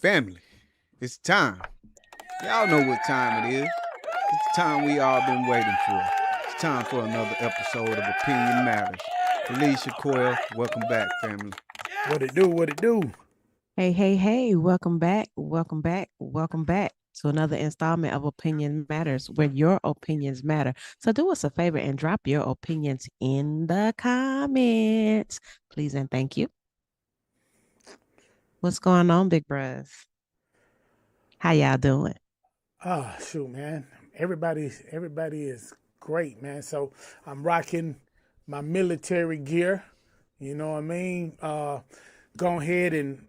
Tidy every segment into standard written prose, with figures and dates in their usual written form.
Family, it's time. Y'all know what time it is. It's the time we all been waiting for. It's time for another episode of Opinion Matters. Felicia Coyle, welcome back, family. What it do? What it do? Hey, hey, hey, welcome back, welcome back, welcome back to another installment of Opinion Matters where your opinions matter. So do us a favor and drop your opinions in the comments, please and thank you. What's going on, Big Bros? How y'all doing? Oh shoot, man. Everybody is great, man. So I'm rocking my military gear. You know what I mean? Go ahead and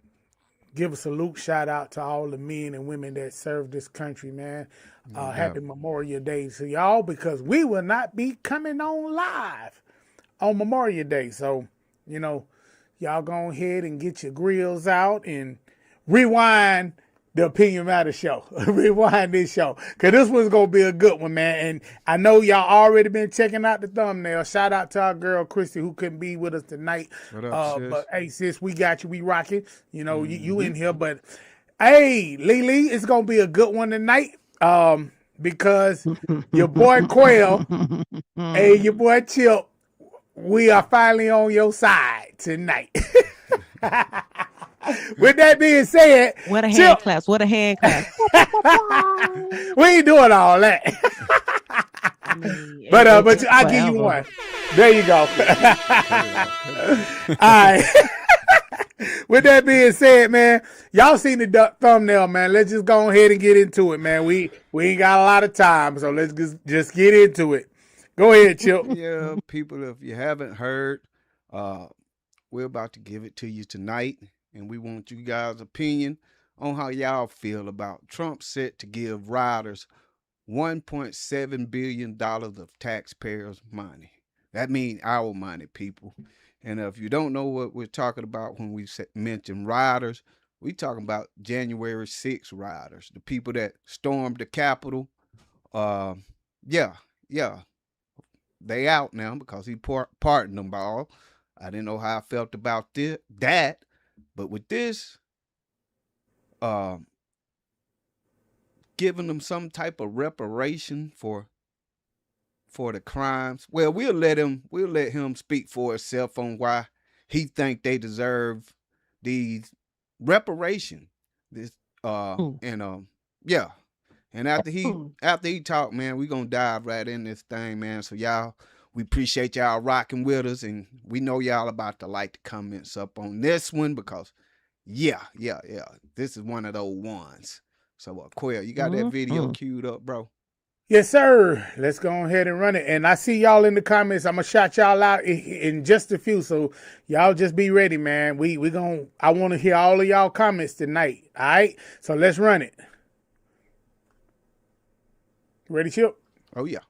give a salute shout out to all the men and women that serve this country, man. Yeah. Happy Memorial Day to y'all because we will not be coming on live on Memorial Day. So, you know, y'all go ahead and get your grills out and rewind the Opinion Matter show. Rewind this show. Because this one's going to be a good one, man. And I know y'all already been checking out the thumbnail. Shout out to our girl, Christy, who couldn't be with us tonight. What up, sis? But, hey, sis, we got you. We rocking. You know, you in here. But, hey, Lily, it's going to be a good one tonight. Because your boy Quail and your boy Chip, we are finally on your side tonight. With that being said, What a hand Chip, claps, what a hand clap. we ain't doing all that. I mean, But it took I'll give you forever. one. There you go. All right. With that being said, man, y'all seen the thumbnail, man. Let's just go ahead and get into it, man. We ain't got a lot of time, so let's just get into it. Go ahead, Chip. Yeah, people, if you haven't heard, we're about to give it to you tonight, and we want you guys' opinion on how y'all feel about Trump set to give rioters $1.7 billion of taxpayers' money. That means our money, people. And if you don't know what we're talking about when we mention rioters, we talking about January 6th rioters, the people that stormed the Capitol. Yeah, they out now because he pardoned them all. I didn't know how I felt about that, but with this, giving them some type of reparation for the crimes. Well, we'll let him speak for himself on why he think they deserve these reparation. This Mm. and yeah. And after he talked, man, we gonna dive right in this thing, man. So y'all, we appreciate y'all rocking with us, and we know y'all about to like the comments up on this one because yeah. This is one of those ones. So Quail, you got that video queued up, bro? Yes, sir. Let's go ahead and run it. And I see y'all in the comments. I'm gonna shout y'all out in just a few. So y'all just be ready, man. I want to hear all of y'all comments tonight. All right. So let's run it. Ready, Chip? Oh yeah.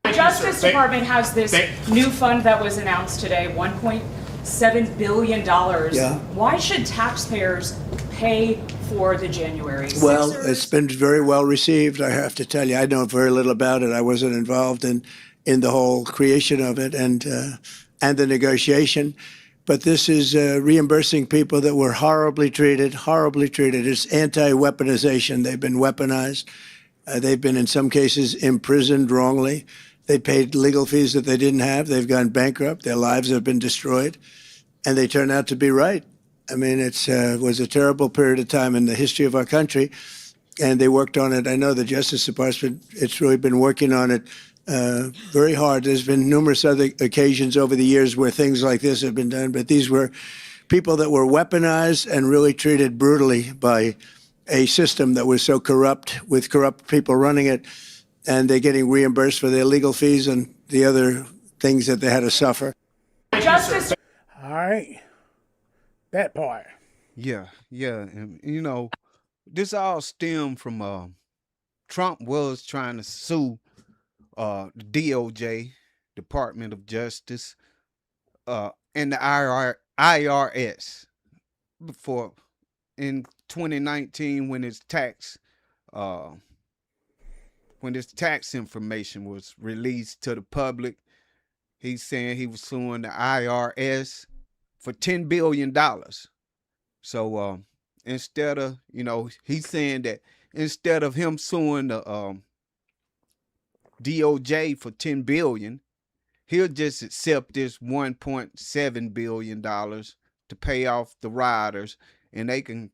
The Justice Department has this new fund that was announced today, $1.7 billion. Yeah. Why should taxpayers pay for the January 6th? Well, it's been very well received, I have to tell you. I know very little about it. I wasn't involved in the whole creation of it and the negotiation. But this is reimbursing people that were horribly treated. It's anti-weaponization. They've been weaponized. They've been, in some cases, imprisoned wrongly. They paid legal fees that they didn't have. They've gone bankrupt. Their lives have been destroyed. And they turn out to be right. I mean, it was a terrible period of time in the history of our country, and they worked on it. I know the Justice Department, it's really been working on it very hard. There's been numerous other occasions over the years where things like this have been done, but these were people that were weaponized and really treated brutally by a system that was so corrupt, with corrupt people running it, and they're getting reimbursed for their legal fees and the other things that they had to suffer. Justice. All right. That part. Yeah. And you know, this all stemmed from Trump was trying to sue the DOJ, Department of Justice, and the IRS for in 2019 when his tax information was released to the public. He's saying he was suing the IRS for $10 billion. So instead of, he's saying that instead of him suing the DOJ for 10 billion, he'll just accept this 1.7 billion dollars to pay off the rioters, and they can,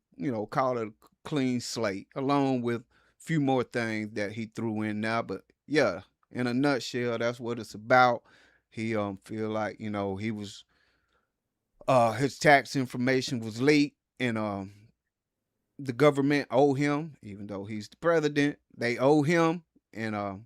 call it a clean slate, along with a few more things that he threw in now. But yeah, in a nutshell, that's what it's about. He feel like, he was his tax information was leaked, and the government owe him, even though he's the president, they owe him. And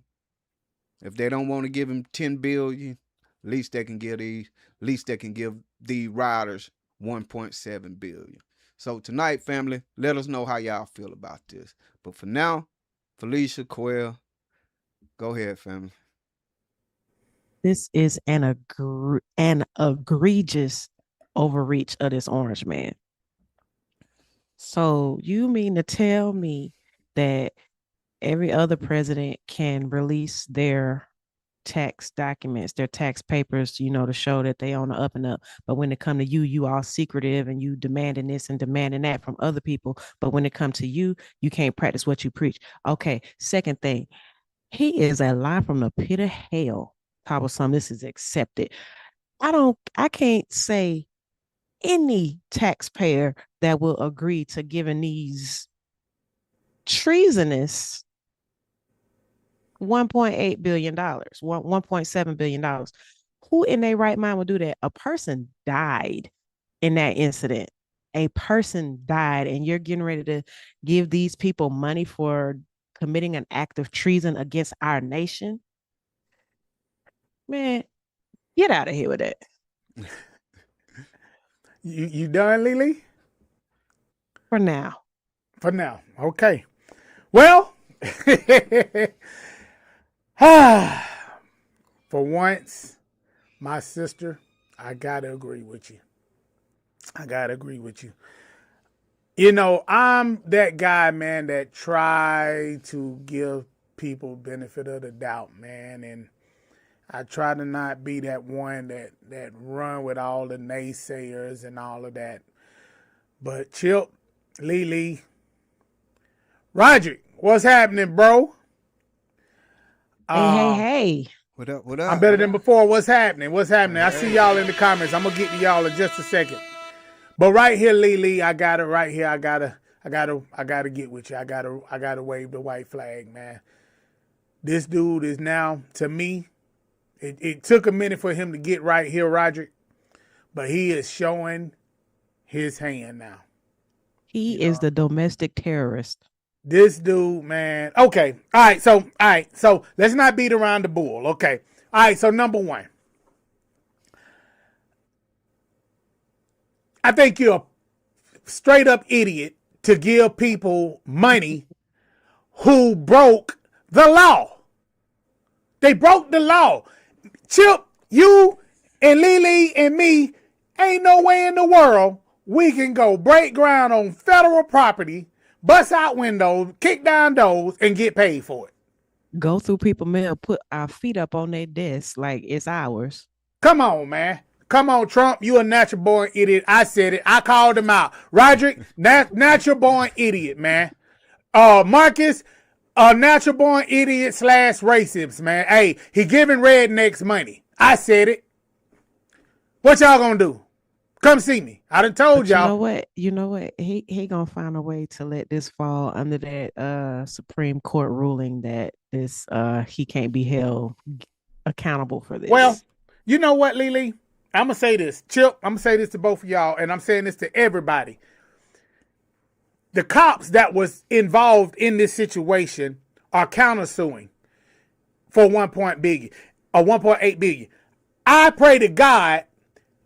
if they don't want to give him 10 billion, at least they can give the riders 1.7 billion. So tonight, family, let us know how y'all feel about this. But for now, Felicia, Quell, go ahead, family. This is an egregious overreach of this orange man. So you mean to tell me that every other president can release their tax documents, their tax papers, to show that they on the up and up. But when it come to you, you all secretive and you demanding this and demanding that from other people. But when it come to you, you can't practice what you preach. Okay. Second thing, he is a lie from the pit of hell. Type of something. This is accepted. I can't say any taxpayer that will agree to giving these treasonous $1.8 billion, $1.7 billion. Who in their right mind would do that? A person died in that incident. A person died, and you're getting ready to give these people money for committing an act of treason against our nation? Man, get out of here with that. You done, Lily? For now. For now. Okay. Well, for once, my sister, I gotta agree with you. I'm that guy, man, that try to give people benefit of the doubt, man, and I try to not be that one that run with all the naysayers and all of that. But Chip, Lily, Roderick, what's happening, bro? Hey. What up? I'm better than before. What's happening? I see y'all in the comments. I'm gonna get to y'all in just a second. But right here, Lily, I got it right here. I gotta get with you. I gotta wave the white flag, man. This dude is now, to me, it took a minute for him to get right here, Roderick, but he is showing his hand now. He is the domestic terrorist. This dude, man. Okay. All right. So let's not beat around the bull. Okay. All right. So number one, I think you're a straight up idiot to give people money who broke the law. They broke the law. Chip, you and Lily and me, ain't no way in the world we can go break ground on federal property, bust out windows, kick down doors, and get paid for it. Go through people mail, put our feet up on their desk like it's ours. Come on, man. Come on, Trump. You a natural born idiot. I said it. I called him out. Roderick, natural born idiot, man. Marcus, natural born idiot / racist, man. Hey, he giving rednecks money. I said it. What y'all gonna do? Come see me. I done told y'all. You know what? He gonna find a way to let this fall under that Supreme Court ruling that this he can't be held accountable for this. Well, you know what, Lily? I'm gonna say this. Chip, I'm gonna say this to both of y'all, and I'm saying this to everybody. The cops that was involved in this situation are countersuing for 1.8 billion. I pray to God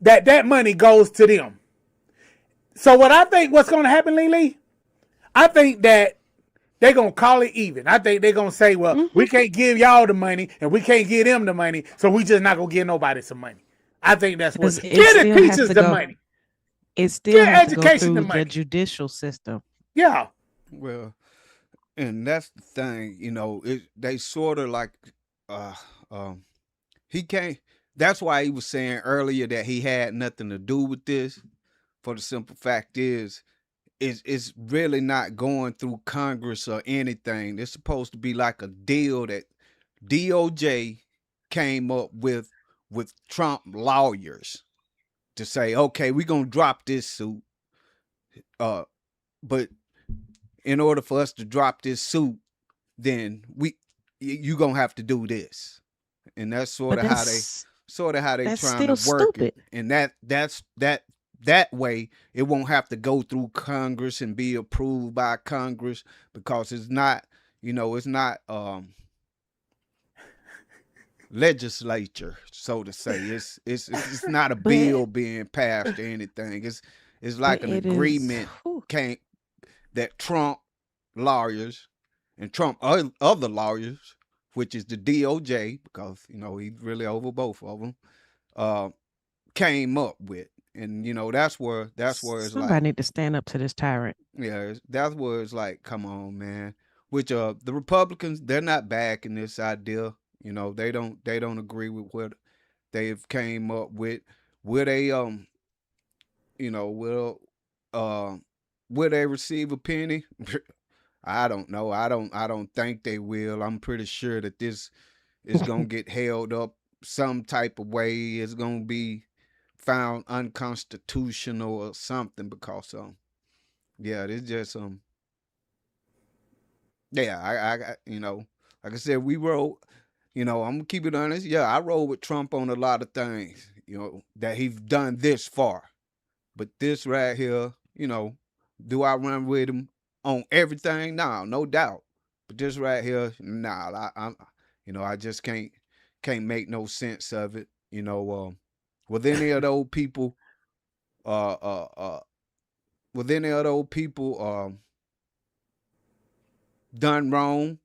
that money goes to them. So what's going to happen, Lily? I think that they're going to call it even. I think they're going to say, well, we can't give y'all the money and we can't give them the money, so we just not going to give nobody some money. I think that's what give the teachers the money. It still has to go through the judicial system. Yeah. Well, and that's the thing, they sort of like he can't. That's why he was saying earlier that he had nothing to do with this. For the simple fact is, is really not going through Congress or anything. It's supposed to be like a deal that DOJ came up with Trump lawyers to say, okay, we're gonna drop this suit. But in order for us to drop this suit, then you gonna have to do this. And that's sort But of how they that's trying to still work it. stupid. And that way it won't have to go through Congress and be approved by Congress, because it's not, it's not legislature, so to say. It's not a bill being passed or anything. It's like But an it is. agreement that Trump lawyers and Trump other lawyers, which is the DOJ, because he's really over both of them, came up with. And that's where it's Somebody like, need to stand up to this tyrant. yeah, that's where it's like, come on, man. Which the Republicans, they're not backing this idea. They don't agree with what they've came up with. Will they will will they receive a penny? I don't know. I don't think they will. I'm pretty sure that this is gonna get held up some type of way. It's gonna be found unconstitutional or something, because yeah, it's just yeah, I like I said, we wrote, I'm gonna keep it honest. Yeah, I roll with Trump on a lot of things, that he's done this far. But this right here, do I run with him on everything? No, no doubt. But this right here, nah, I just can't make no sense of it. With any of those people, uh, uh, uh, with any of those people, done wrong,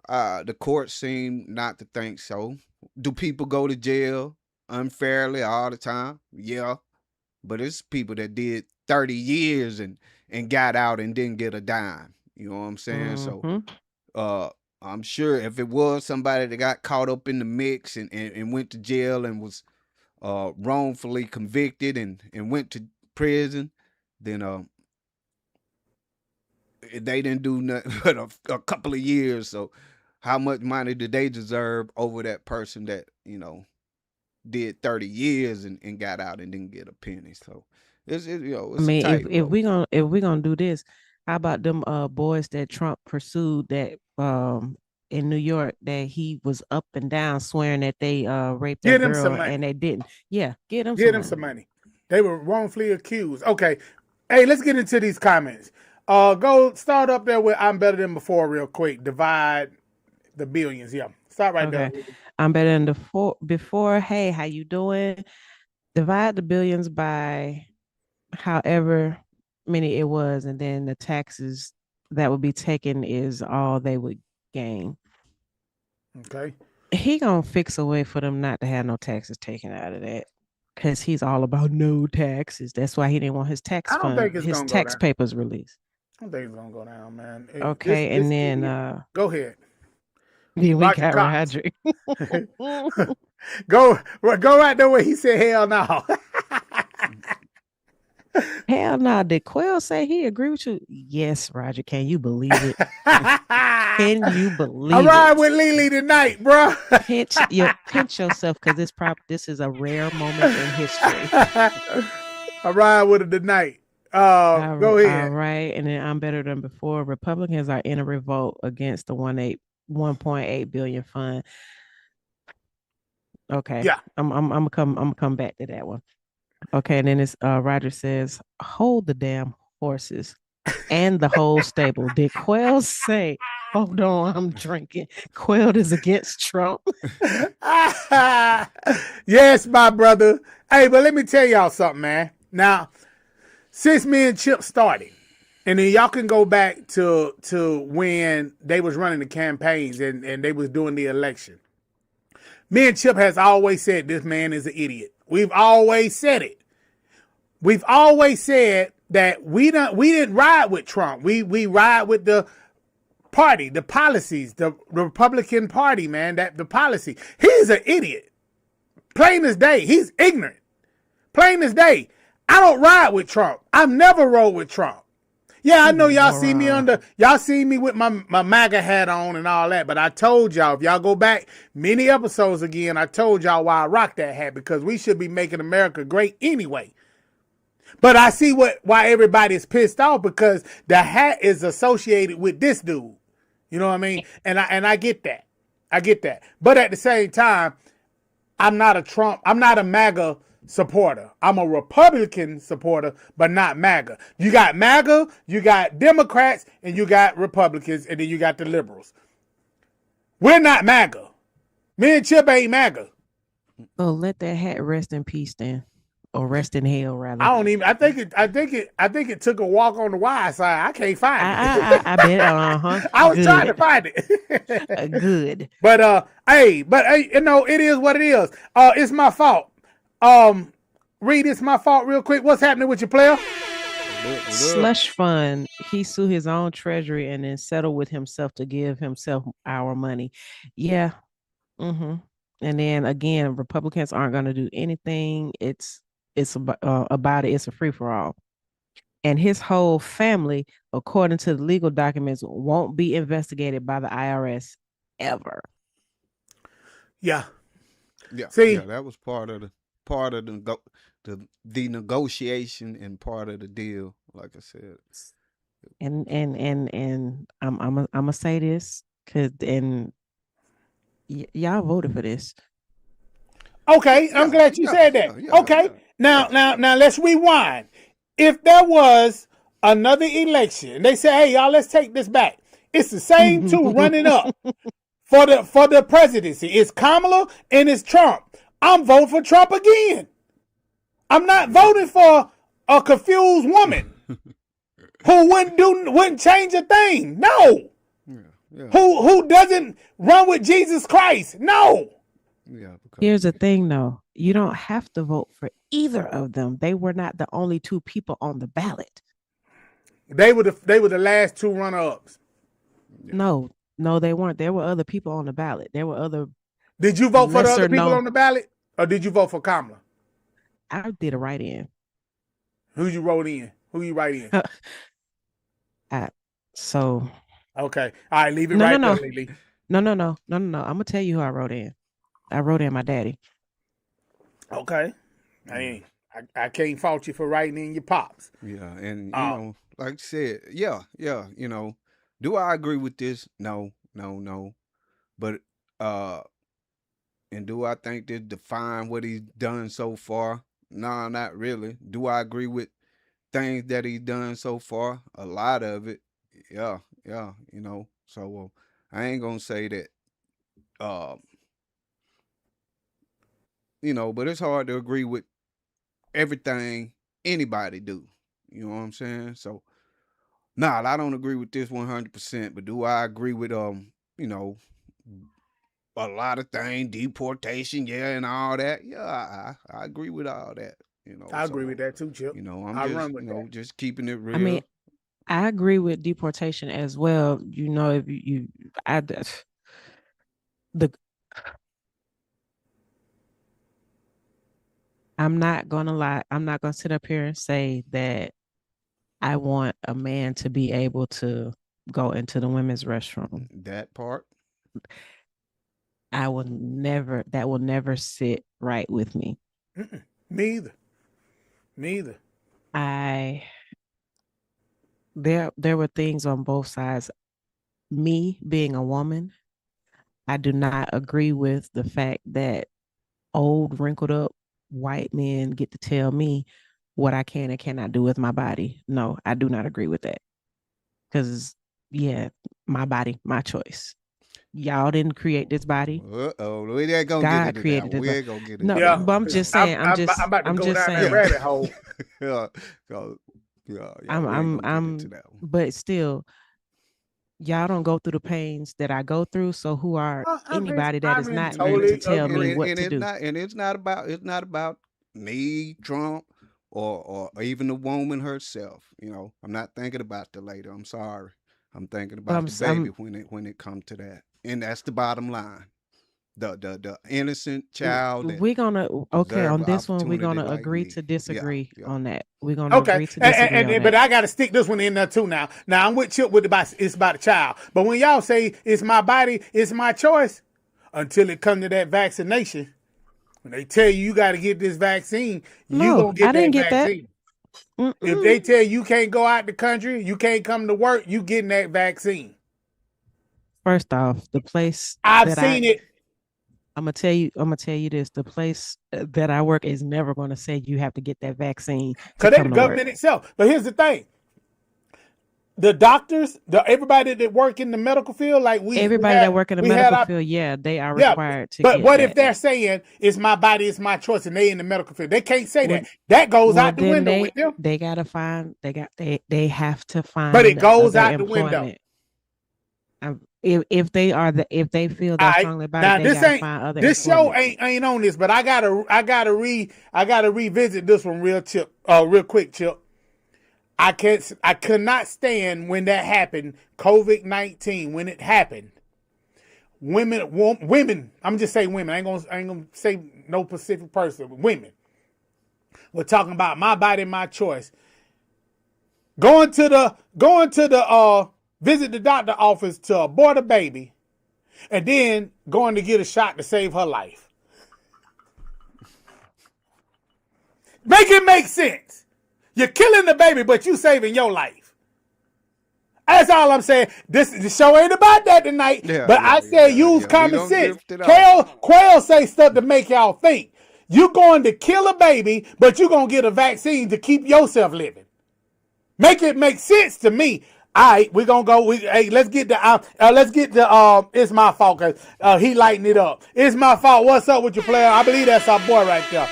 the courts seem not to think so. Do people go to jail unfairly all the time? Yeah. But it's people that did 30 years and got out and didn't get a dime. You know what I'm saying? Mhm. So I'm sure if it was somebody that got caught up in the mix and went to jail and was wrongfully convicted and went to prison, then they didn't do nothing but a couple of years. So how much money do they deserve over that person that, did 30 years and got out and didn't get a penny? So it's I it's a mean, if tightrope. we gonna do this, how about them boys that Trump pursued that in New York, that he was up and down swearing that they raped Get that him some girl money. and they didn't. Yeah, get them Get him some money. They were wrongfully accused. Okay. Hey, let's get into these comments. Go start up there with I'm better than before real quick. Divide the billions. Yeah. Start right Okay. there. I'm better than before. Hey, how you doing? Divide the billions by however many it was, and then the taxes that would be taken is all they would gain. Okay. He gonna fix a way for them not to have no taxes taken out of that, because he's all about no taxes. That's why he didn't want his I don't think it's gonna go tax down. papers released. I don't think it's gonna go down, man. Okay, and then go ahead. then we Roger got Cox. Roger. Go right there where he said hell no. Hell no. Did Quell say he agree with you? Yes, Roger. Can you believe it? Can you believe I ride it? with Lily tonight, bro. Pinch yourself, because this is a rare moment in history. I ride with her tonight. Go ahead. All right, and then I'm better than before. Republicans are in a revolt against the 1.8 billion fund. Okay. Yeah. I'm gonna come back to that one. Okay, and then it's Roger says, hold the damn horses and the whole stable. Did Quell say, hold on, I'm drinking? Quell is against Trump. Yes, my brother. Hey, but let me tell y'all something, man. Now, since me and Chip started, and then y'all can go back to when they was running the campaigns and they was doing the election. Me and Chip has always said this man is an idiot. We've always said it. We've always said that we didn't ride with Trump. We ride with the party, the policies, the Republican Party, man. That the policy. He's an idiot. Plain as day. He's ignorant. Plain as day. I don't ride with Trump. I've never rode with Trump. Yeah, I know y'all see me y'all see me with my MAGA hat on and all that, but I told y'all, if y'all go back many episodes again, I told y'all why I rock that hat, because we should be making America great anyway. But I see why everybody's pissed off, because the hat is associated with this dude. You know what I mean? And I get that. I get that. But at the same time, I'm not a MAGA supporter. I'm a Republican supporter, but not MAGA. You got MAGA, you got Democrats, and you got Republicans, and then you got the liberals. We're not MAGA. Me and Chip ain't MAGA. So let that hat rest in peace then. Or rest in hell, rather. I think it took a walk on the wide side. I can't find it. I bet. I was trying to find it. Good. But hey, you know, it is what it is. It's my fault. Reed, it's my fault real quick. What's happening with your player? Slush fund. He sued his own treasury and then settled with himself to give himself our money. Yeah. Mm-hmm. And then again, Republicans aren't going to do anything. It's about it. It's a free for all. And his whole family, according to the legal documents, won't be investigated by the IRS ever. Yeah. Yeah. See, yeah, that was part of the negotiation and part of the deal. Like I said. And I'm gonna say this because y'all voted for this. Okay, I'm glad you said that. Okay. Now let's rewind. If there was another election, and they say, "Hey, y'all, let's take this back." It's the same two running up for the presidency. It's Kamala and it's Trump. I'm voting for Trump again. I'm not voting for a confused woman who wouldn't change a thing. No. Yeah. Who doesn't run with Jesus Christ? No. Yeah. Here's the thing, though. You don't have to vote for either of them. They were not the only two people on the ballot. They were the last two runner-ups. Yeah. No, they weren't. There were other people on the ballot. There were other. Did you vote for the other people on the ballot, or did you vote for Kamala? I did a write-in. Who you wrote in? Who you write in? Okay. All right, leave it there, Lily. No. I'm gonna tell you who I wrote in. I wrote in my daddy. Okay. I can't fault you for writing in your pops. Yeah, and you know, like I said, yeah, you know, do I agree with this? No. But and do I think this define what he's done so far? No, not really. Do I agree with things that he's done so far? A lot of it. Yeah, you know. So I ain't gonna say that you know, but it's hard to agree with everything anybody do. You know what I'm saying? So, I don't agree with this 100%, but do I agree with you know, a lot of things, deportation, and all that? Yeah, I agree with all that. You know, I agree with that too, Chip. You know, I'm just keeping it real. I mean, I agree with deportation as well. You know, if I'm not gonna lie. I'm not gonna sit up here and say that I want a man to be able to go into the women's restroom. That part. That will never sit right with me. Me either. There were things on both sides. Me being a woman, I do not agree with the fact that old, wrinkled up white men get to tell me what I can and cannot do with my body. No, I do not agree with that. Because, my body, my choice. Y'all didn't create this body. We're gonna God get created it. We're gonna get it. No, but I'm just saying. I'm about to go down saying. that rabbit hole. But still, y'all don't go through the pains that I go through. So who are anybody that is not here to tell me what to do? And it's not about me, Trump, or even the woman herself. You know, I'm not thinking about the lady. I'm sorry. I'm thinking about the baby when it comes to that. And that's the bottom line. the innocent child that We're gonna okay deserve on an this one. We're opportunity gonna like agree me. to Yeah, disagree yeah. on that. We're gonna Okay, agree to disagree on but that. I got to stick this one in there too. Now I'm with Chip with it's about a child. But when y'all say it's my body, it's my choice, until it comes to that vaccination, when they tell you got to get this vaccine, you No, gonna I get didn't that get that. vaccine. If Mm-mm. they tell you can't go out the country, you can't come to work, you getting that vaccine. First off, the place I've that seen it. I'm gonna tell you this. The place that I work is never gonna say you have to get that vaccine to Because they the come to work. government itself. But here's the thing: the doctors, everybody that work in the medical field, like Everybody that work in the we had medical our field, yeah, they are yeah. required to But get what if that. they're saying it's my body, it's my choice, and they in the medical field? They can't say Well, that. That goes well, out the then window with them. they gotta find they have to But it find goes other out the window. employment. If they are if they feel All that right. strongly about it, Now they gotta find other this show employment. ain't on this, but I gotta revisit this one real quick, Chip. I could not stand when that happened. COVID-19 when it happened. Women. I'm just saying women. I ain't gonna say no specific person. But women. We're talking about my body, my choice. Going to the visit the doctor office to abort a baby, and then going to get a shot to save her life. Make it make sense. You're killing the baby, but you saving your life. That's all I'm saying. The show ain't about that tonight. Yeah, But yeah, I said yeah, use yeah. We common don't sense. drift it off. Quail say stuff to make y'all think. You going to kill a baby, but you gonna get a vaccine to keep yourself living. Make it make sense to me. All right, we're gonna go. Let's get the it's my fault because he lighting it up. It's my fault. What's up with your player? I believe that's our boy right there.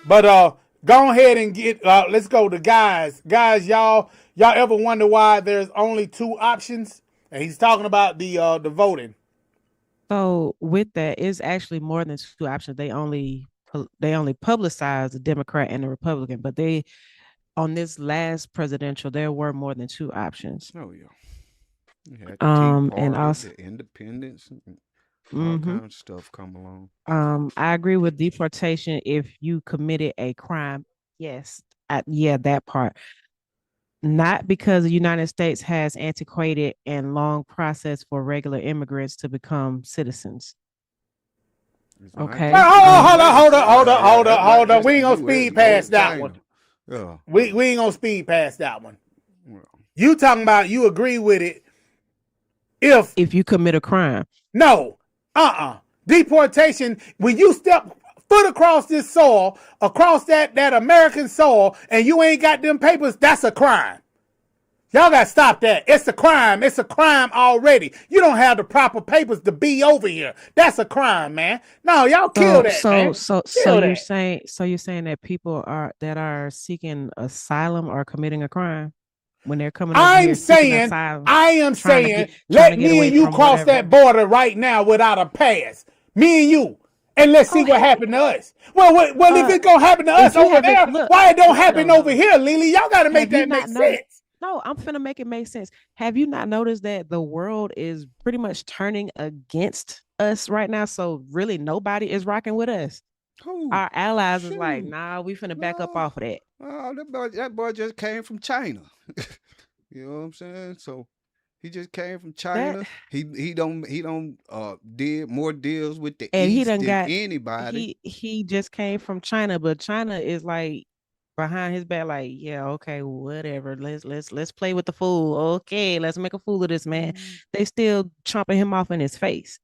But go ahead and get let's go to guys. Y'all ever wonder why there's only two options? And he's talking about the voting. So with that, it's actually more than two options. They only publicize the Democrat and the Republican, but they on this last presidential, there were more than two options. Oh yeah. You had the Tea And Party, also, the Independents, and all hmm kinds of stuff come along. I agree with deportation if you committed a crime. Yes, yeah, that part. Not because the United States has antiquated and long process for regular immigrants to become citizens. It's Okay. 1921. Yeah, that Hold on. just We the ain't gonna U.S. speed go to past that China. one. Yeah. We ain't gonna speed past that one. Well, You talking about you agree with it if If you commit a crime, no, deportation, when you step foot across this soil, across that American soil, and you ain't got them papers, that's a crime. Y'all gotta stop that. It's a crime. It's a crime already. You don't have the proper papers to be over here. That's a crime, man. No, y'all kill that, man. Kill that. you're saying that people that are seeking asylum are committing a crime when they're coming over here seeking asylum, I am saying, trying to let get me away and you from cross whatever. that border right now without a pass. Me and you. And let's see Oh, what happened to us. Well, if it's gonna happen to us if you over there, haven't look, why it don't no, happen no, over no. here, Lily? Y'all gotta make Have you that make not noticed? sense. No, I'm finna make it make sense. Have you not noticed that the world is pretty much turning against us right now? So really nobody is rocking with us. who? Our allies is like, Shoot. nah, we finna back up No. off of that. Oh, that boy just came from China. You know what I'm saying? So he just came from That China. He don't did more deals with the and he East done than got anybody. he just came from China, but China is like behind his back, like, yeah, okay, whatever. Let's play with the fool. Okay, let's make a fool of this man. Mm, They still chomping him off in his face.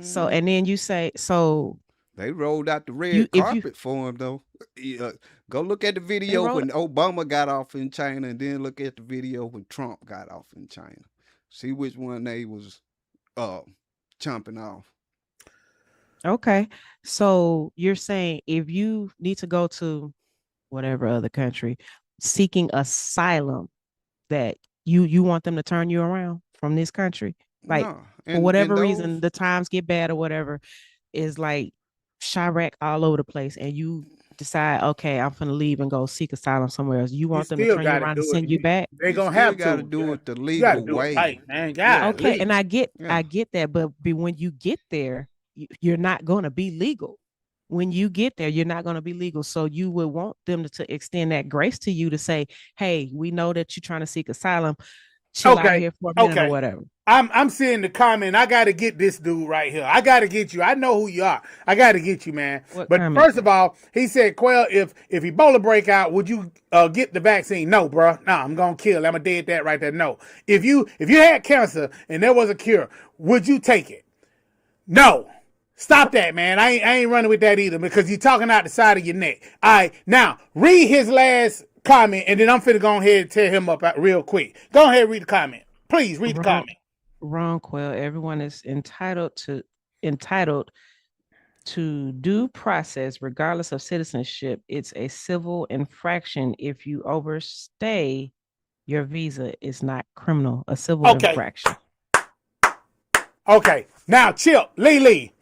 So mm. and then you say, so They rolled out the you red if you carpet for him though. Yeah, go look at the they video rolled when Obama got off in China, and then look at the video when Trump got off in China. See which one they was uh chomping off. okay. So you're saying if you need to go to whatever other country seeking asylum, that you want them to turn you around from this country, like No, for and whatever those reason the times get bad or whatever, is like Chirac all over the place, and you decide, okay, I'm gonna leave and go seek asylum somewhere else, you You want them to still turn you got to around and do send you it. back? They You gonna still have got to to. do it the You got to legal do it way. right, man. Yeah. God, Okay, and I get Yeah. that, but when you get there, you're not going to be legal. When you get there, you're not going to be legal. So you would want them to extend that grace to you to say, hey, we know that you're trying to seek asylum. Chill out Okay. here for a minute or Okay. whatever. I'm seeing the comment. I got to get this dude right here. I got to get you. I know who you are. I got to get you, man. What But comment? first of all, he said, Quail, if Ebola break out, would you get the vaccine? No, bro. No, I'm gonna kill. I'm gonna dead that right there. No. If you had cancer and there was a cure, would you take it? No. Stop that, man. I ain't running with that either because you're talking out the side of your neck. All right. Now read his last comment, and then I'm finna go ahead and tear him up real quick. Go ahead and read the comment. Please read the comment. Wrong, Quill. Everyone is entitled to due process regardless of citizenship. It's a civil infraction if you overstay your visa. It's not criminal. A civil infraction. Okay. Now, Chip, Lee.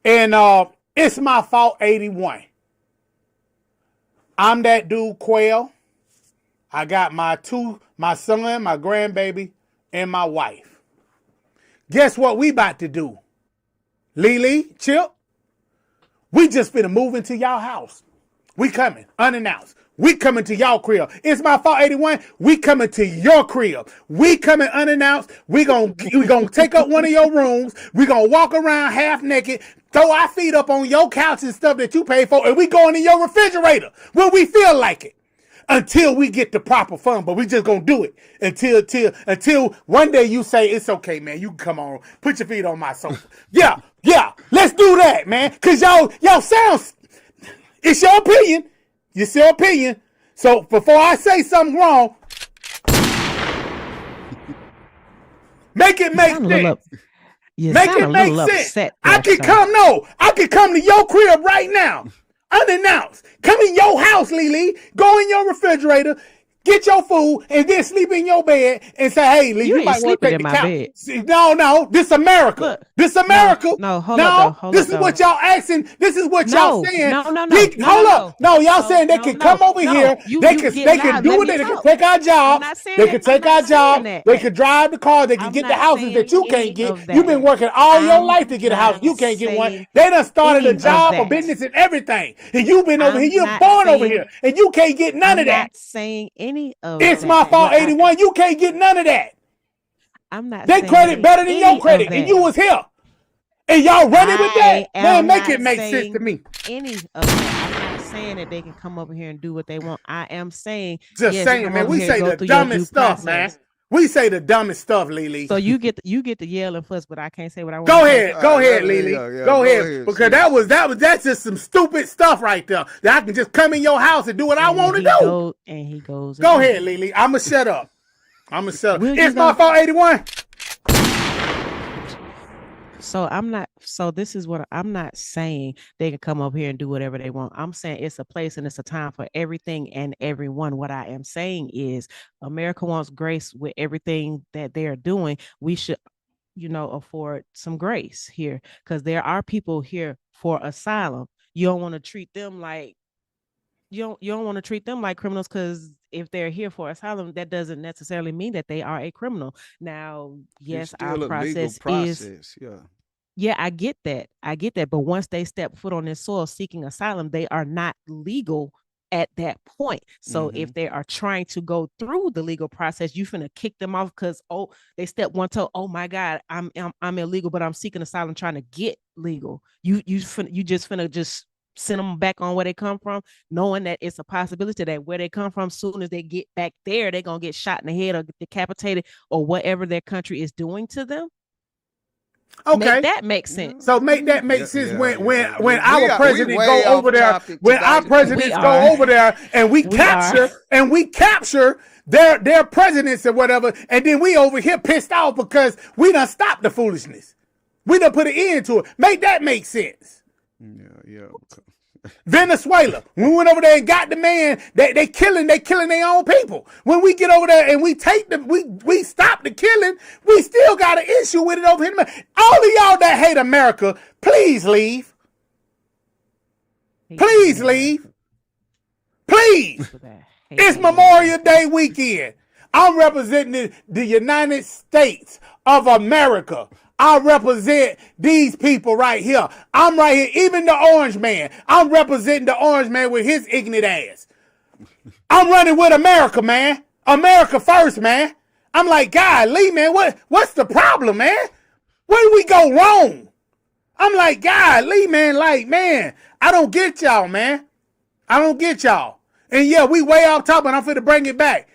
And it's my fault 81. I'm that dude, Quail. I got my son, my grandbaby, and my wife. Guess what we about to do? Lee, Chip, we just finna move into y'all house. We coming, unannounced. We coming to y'all crib. It's my fault 81. We coming to your crib. We coming unannounced. We gonna take up one of your rooms. We gonna walk around half naked, throw our feet up on your couch and stuff that you pay for, and we going in your refrigerator when we feel like it. Until we get the proper fun, but we just gonna do it until one day you say it's okay, man. You can come on, put your feet on my sofa. Yeah, let's do that, man. Cause y'all sound. It's your opinion. It's your opinion. So before I say something wrong, make it make sense. Make it make sense. I can come to your crib right now. Unannounced. Come in your house, Lee. Go in your refrigerator, get your food, and then sleep in your bed and say, hey, Lee, you might want to take the couch. No, this America. Look, this America. No, hold up. This is what y'all asking. This is what y'all saying. No. Hold up. No, y'all saying they can come over here. They can do it. They can take our job. They can take our job. They can drive the car. They can get the houses that you can't get. You've been working all your life to get a house. You can't get one. They done started a job, a business, and everything. And you've been over here. You're born over here. And you can't get none of that. I'm not saying any of it's that. My fault, 81. You can't get none of that. I'm not. They credit better than your credit, and you was here, and y'all running with that. Man, make it make sense to me. Any of that. I'm not saying that they can come over here and do what they want. I am saying, just saying, man. We say the dumbest stuff, man. We say the dumbest stuff, Lily. So you get to yell and fuss, but I can't say what I want. Go ahead, Lily. Go ahead, because that's just some stupid stuff right there. That I can just come in your house and do what I want to do. And he goes. Go ahead, Lily. I'ma shut up. It's my fault, 81. So I'm not. So this is what I'm not saying. They can come up here and do whatever they want. I'm saying it's a place and it's a time for everything and everyone. What I am saying is, America wants grace with everything that they are doing. We should, afford some grace here because there are people here for asylum. You don't want to treat them like you don't want to treat them like criminals because if they're here for asylum, that doesn't necessarily mean that they are a criminal. Now, yes, our process is. Yeah, I get that. But once they step foot on this soil seeking asylum, they are not legal at that point. So if they are trying to go through the legal process, you finna kick them off because they step one toe. Oh my God, I'm illegal, but I'm seeking asylum trying to get legal. You just finna send them back on where they come from, knowing that it's a possibility that where they come from, soon as they get back there, they're gonna get shot in the head or decapitated or whatever their country is doing to them. Okay, make that make sense. So make that make sense when our president go over there, when our presidents go over there and we capture their presidents or whatever, and then we over here pissed off because we done stopped the foolishness. We done put an end to it. Make that make sense. Yeah. Venezuela, when we went over there and got the man, they killing their own people. When we get over there and we take them, we stop the killing, we still got an issue with it over here. All of y'all that hate America, please leave. Hate when Please that leave. happens. Please. People that hate It's when that Memorial happens. Day weekend. I'm representing the United States of America. I represent these people right here. I'm right here. Even the orange man. I'm representing the orange man with his ignorant ass. I'm running with America, man. America first, man. I'm like, God, Lee, man, what's the problem, man? Where did we go wrong? I'm like, God, Lee, man, like, man, I don't get y'all, man. I don't get y'all. And yeah, we way off top, and I'm finna bring it back.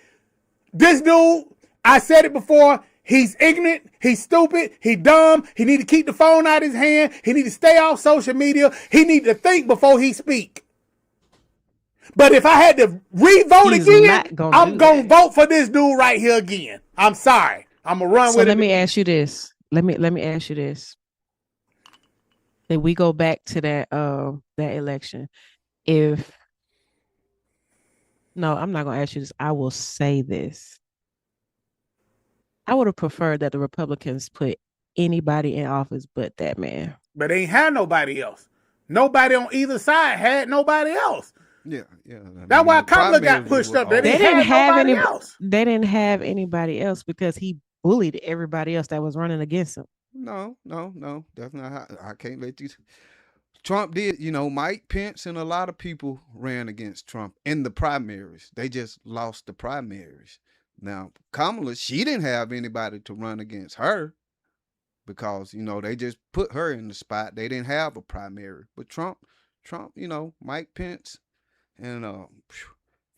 This dude, I said it before, he's ignorant, he's stupid, he dumb, he need to keep the phone out of his hand, he need to stay off social media, he need to think before he speak. But if I had to re-vote He's again, not gonna I'm do gonna that. vote for this dude right here again. I'm sorry. I'm gonna run So with it. let me ask you this. Let me ask you this. If we go back to that election, if no, I'm not gonna ask you this. I will say this. I would have preferred that the Republicans put anybody in office but that man. But they ain't had nobody else. Nobody on either side had nobody else. Yeah. That's why the Kamala got primaries pushed was up. They all- They didn't didn't have have nobody any. else. They didn't have anybody else because he bullied everybody else that was running against him. No. That's not how. I can't let you. Trump did, Mike Pence and a lot of people ran against Trump in the primaries. They just lost the primaries. Now, Kamala, she didn't have anybody to run against her because, they just put her in the spot. They didn't have a primary. But Trump, Mike Pence and I'm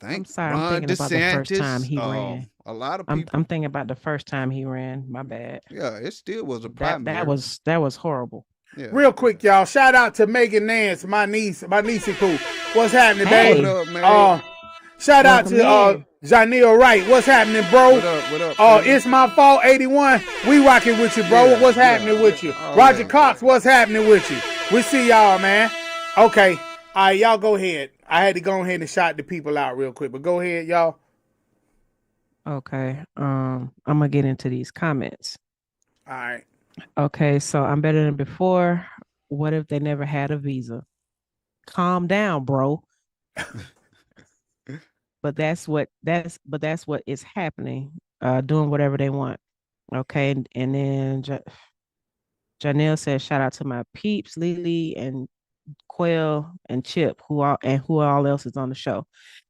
thank sorry, I'm Ron thinking about the first time DeSantis, he ran. a lot of I'm people. thinking about the first time he ran. My bad. Yeah, it still was a That primary. that was horrible. Yeah. Real quick, y'all. Shout out to Megan Nance, my niece poo. What's happening, Hey. baby? What up, man? Shout out Welcome to in. Janelle Wright. What's happening, bro? What up, fam? It's my fault, 81. We rocking with you, bro. Yeah, What's happening with you? all Roger that. Cox, what's happening with you? We see y'all, man. Okay. All right, y'all go ahead. I had to go ahead and shout the people out real quick, but go ahead, y'all. Okay. I'm gonna get into these comments. All right. Okay, so I'm better than before. What if they never had a visa? Calm down, bro. But that's what is happening. Doing whatever they want. Okay, and then Janelle says, shout out to my peeps, Lily and Quail and Chip, who all else is on the show.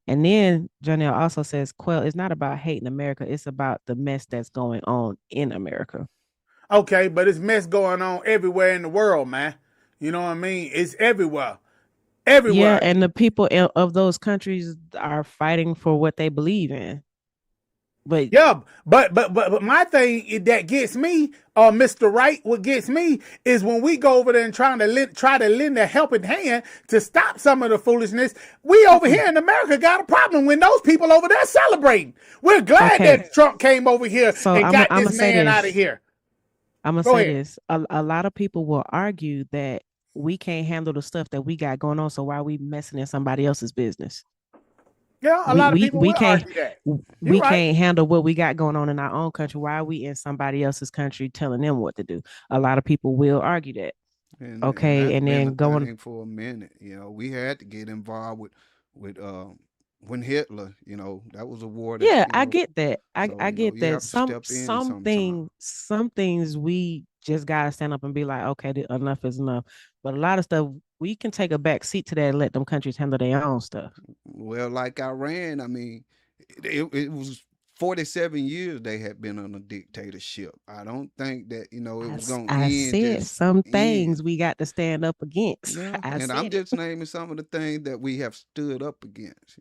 And then Janelle also says, Quail, it's not about hating America, it's about the mess that's going on in America. Okay, but it's mess going on everywhere in the world, man. You know what I mean? It's everywhere. Everywhere. Yeah, and the people of those countries are fighting for what they believe in. But yeah, but my thing that gets me, Mr. Wright, what gets me is when we go over there and try to lend a helping hand to stop some of the foolishness. We over here in America got a problem when those people over there celebrating. We're glad that Trump came over here and got this man out of here. I'm gonna say this: a lot of people will argue that we can't handle the stuff that we got going on, so why are we messing in somebody else's business? Yeah, a lot of people will argue that. We can't handle what we got going on in our own country. Why are we in somebody else's country telling them what to do? A lot of people will argue that. And then going for a minute, we had to get involved with when Hitler, that was a war. That, I get that. I get that. Some things we just gotta stand up and be like, okay, enough is enough. But a lot of stuff we can take a back seat to that and let them countries handle their own stuff. Well, like Iran, I mean, it was 47 years they had been on a dictatorship. I don't think that it was going to end. I said some things we got to stand up against. Yeah, I'm just naming some of the things that we have stood up against.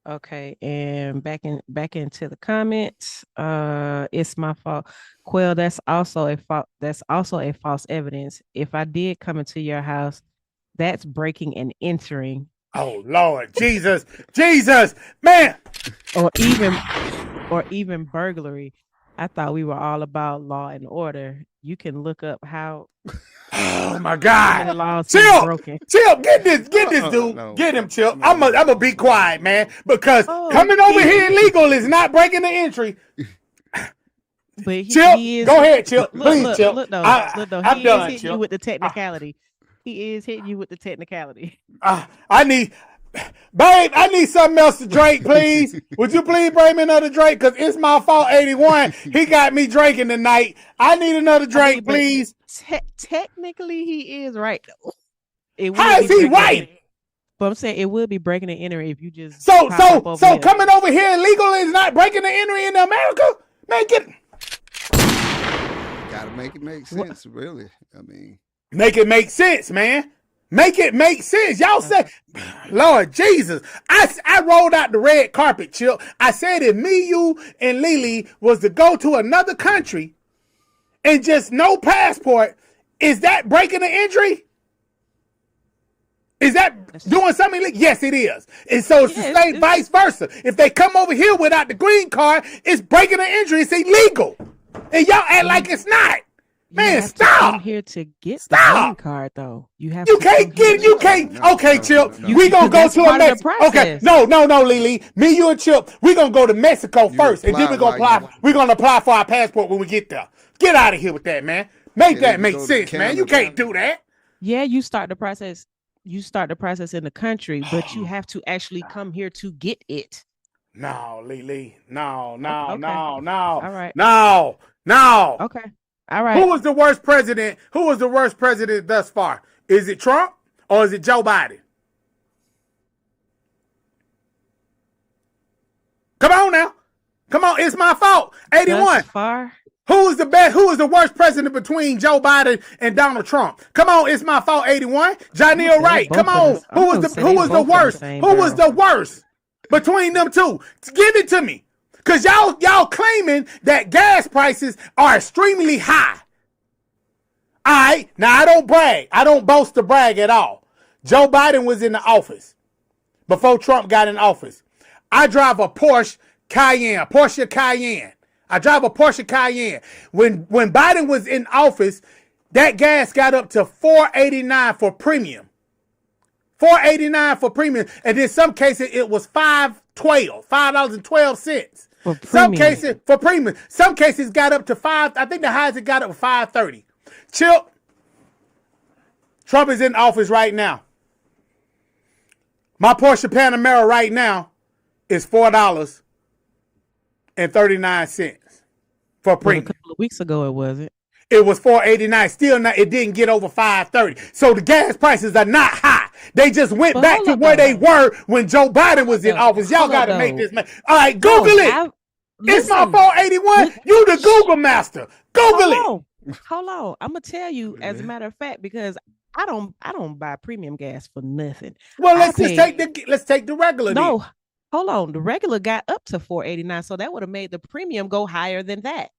Okay, and back into the comments. It's my fault. Quail, that's also a false evidence. If I did come into your house, that's breaking and entering. Oh Lord, Jesus, man. Or even burglary. I thought we were all about law and order. You can look up how. Oh my God! Chip, get this dude, get him, Chip. I'm gonna be quiet, man, because coming over here illegal is not breaking the entry. But Chip, go ahead, Chip. Please, Chip. I'm done, Chip. You with the technicality. He is hitting you with the technicality. I need, babe, I need something else to drink, please. Would you please bring me another drink? Because it's my fault, 81. He got me drinking tonight. I need another drink, please. Technically, he is right. How is he right? But I'm saying it would be breaking and entering if you just so coming over here illegal is not breaking and entering into America? Man, get Gotta make it make sense, really. I mean, make it make sense, man. Make it make sense. Y'all say, Lord Jesus, I rolled out the red carpet, Chip. I said if me, you, and Lily was to go to another country and just no passport, is that breaking an injury? Is that doing something? Yes, it is. And so it's the same vice versa. If they come over here without the green card, it's breaking an injury. It's illegal. And y'all act like it's not. Man, stop. Come here to get the green card, though. You have. You can't get. You can't. Okay, Chip. We gonna go to a Mexico. Okay, no, Lily. Me, you, and Chip. We gonna go to Mexico first, and then we gonna apply. We gonna apply for our passport when we get there. Get out of here with that, man. Make that make sense, man. You can't do that. Yeah, you start the process. You start the process in the country, but you have to actually come here to get it. No, Lily. No. All right. No. Okay. All right. Who was the worst president? Who was the worst president thus far? Is it Trump or is it Joe Biden? Come on now. Come on. It's my fault. 81. Thus far? Who is the best? Who is the worst president between Joe Biden and Donald Trump? Come on, it's my fault. 81. Janelle Wright. Come on. Who was the worst? Who was the worst between them two? Give it to me. Cause y'all claiming that gas prices are extremely high. All right. Now I don't brag. I don't boast to brag at all. Joe Biden was in the office before Trump got in office. I drive a Porsche Cayenne. I drive a Porsche Cayenne. When Biden was in office, that gas got up to $4.89 for premium. $4.89 for premium. And in some cases, it was $5.12. Some cases for premium. Some cases got up to $5. I think the highest it got up to $5.30. Chip. Trump is in office right now. My Porsche Panamera right now is $4.39 for premium. A couple of weeks ago, it wasn't. It was $4.89. Still not. It didn't get over $5.30. So the gas prices are not high. They just went back to where they were when Joe Biden was in office. Y'all got to make this. All right, Google it. It's my fault, 81. You the Google master. Google it. Hold on. I'm gonna tell you, as a matter of fact, because I don't buy premium gas for nothing. Well, let's take the regular. No. Then. Hold on. The regular got up to $4.89, so that would have made the premium go higher than that.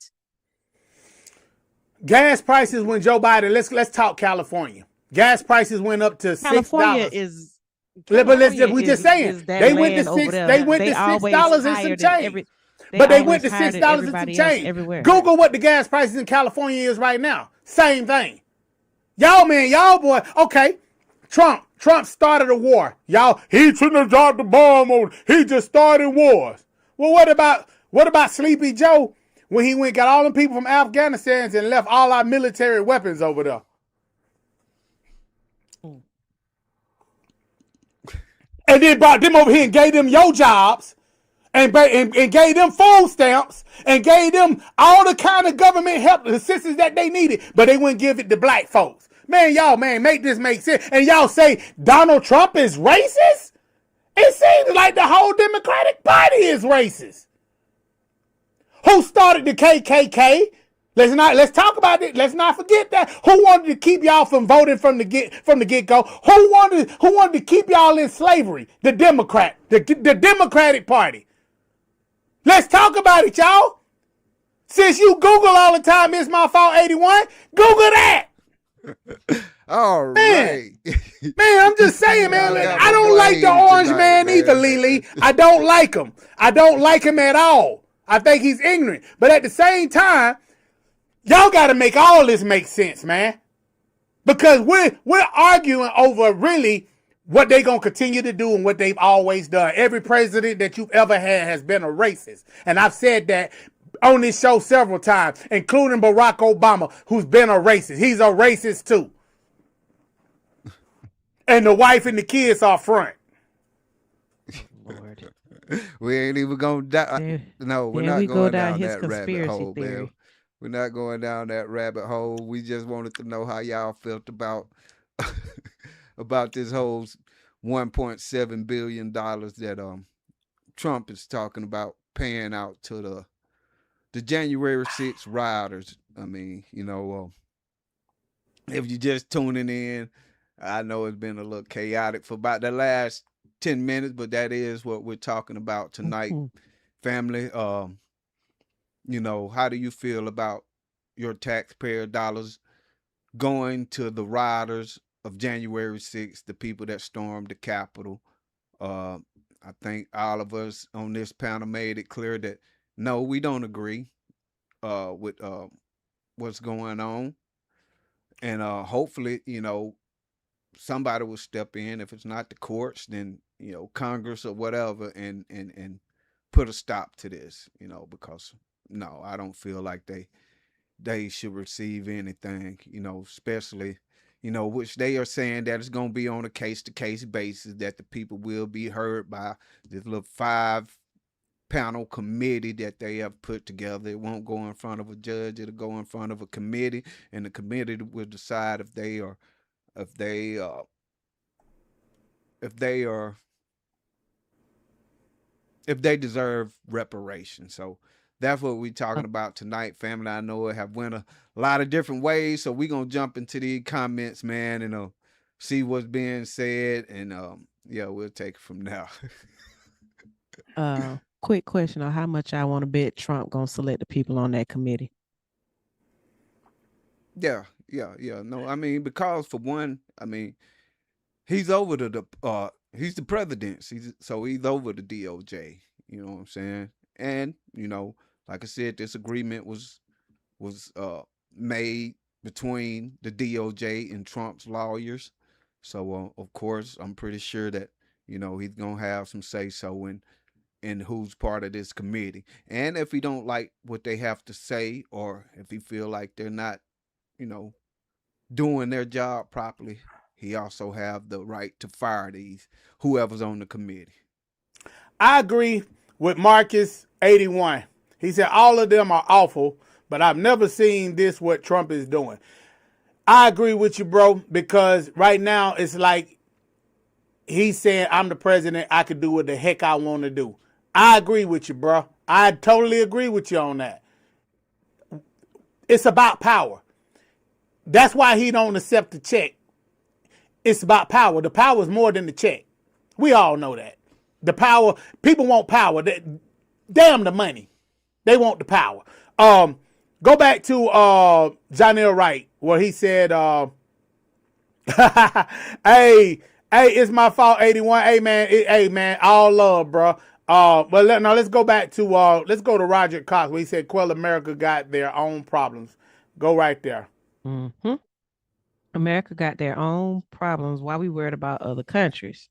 Gas prices when Joe Biden. Let's talk California. Gas prices went up to California $6. We just saying they went to $6. They went to $6 and some change. But they went to $6 and some change. Google what the gas prices in California is right now. Same thing. Y'all boy. Okay, Trump started a war. Y'all, he shouldn't have dropped the bomb on. He just started wars. Well, what about Sleepy Joe when he got all them people from Afghanistan and left all our military weapons over there? And then brought them over here and gave them your jobs and gave them food stamps and gave them all the kind of government help assistance that they needed, but they wouldn't give it to black folks. Man, y'all, make this make sense. And y'all say Donald Trump is racist? It seems like the whole Democratic Party is racist. Who started the KKK? Let's talk about it. Let's not forget that. Who wanted to keep y'all from voting from the get-go? Who wanted to keep y'all in slavery? The Democratic Party. Let's talk about it, y'all. Since you Google all the time, it's my fault 81. Google that. All right. Man, I'm just saying, man. I don't like the orange man either, Lily. I don't like him. I don't like him at all. I think he's ignorant. But at the same time, y'all got to make all this make sense, man. Because we're arguing over really what they're going to continue to do and what they've always done. Every president that you've ever had has been a racist. And I've said that on this show several times, including Barack Obama, who's been a racist. He's a racist too. And the wife and the kids are front. Lord. We ain't even gonna die. There, No, we're there not we go going down down his that rabbit conspiracy hole, man. theory. We're not going down that rabbit hole. We just wanted to know how y'all felt about about this whole $1.7 billion that Trump is talking about paying out to the January 6th rioters. I mean, if you're just tuning in, I know it's been a little chaotic for about the last 10 minutes, but that is what we're talking about tonight, Mhm. family. How do you feel about your taxpayer dollars going to the rioters of January 6th, the people that stormed the Capitol? Uh, I think all of us on this panel made it clear that no, we don't agree with what's going on, and hopefully, somebody will step in. If it's not the courts, then Congress or whatever, and put a stop to this. Because no, I don't feel like they should receive anything. Especially. Which they are saying that it's going to be on a case to case basis, that the people will be heard by this little 5 panel committee that they have put together. It won't go in front of a judge, it'll go in front of a committee, and the committee will decide if they uh, if they are if they deserve reparations. So that's what we're talking about tonight, family. I know it have went a lot of different ways, so we're gonna jump into these comments, man, and see what's being said, and yeah, we'll take it from now. Quick question on how much I want to bet Trump gonna select the people on that committee. Yeah, yeah, yeah. No, I mean, because for one, I mean, he's over he's the president. He's over the DOJ. You know what I'm saying? And like I said, this agreement was made between the DOJ and Trump's lawyers. So of course, I'm pretty sure that he's gonna have some say so in who's part of this committee. And if he don't like what they have to say, or if he feel like they're not, you know, doing their job properly, he also have the right to fire these whoever's on the committee. I agree with Marcus 81. He said all of them are awful, but I've never seen this what Trump is doing. I agree with you, bro, because right now it's like he's saying I'm the president, I can do what the heck I want to do. I agree with you, bro. I totally agree with you on that. It's about power. That's why he don't accept the check. It's about power. The power is more than the check. We all know that. The power, people want power. Damn the money. They want the power. Go back to Janelle Wright, where he said, hey, it's my fault, 81. Hey man, all love, bro. But let's go back to let's go to Roger Cox, where he said, "Quell America got their own problems." Go right there. Hmm. America got their own problems. Why we worried about other countries?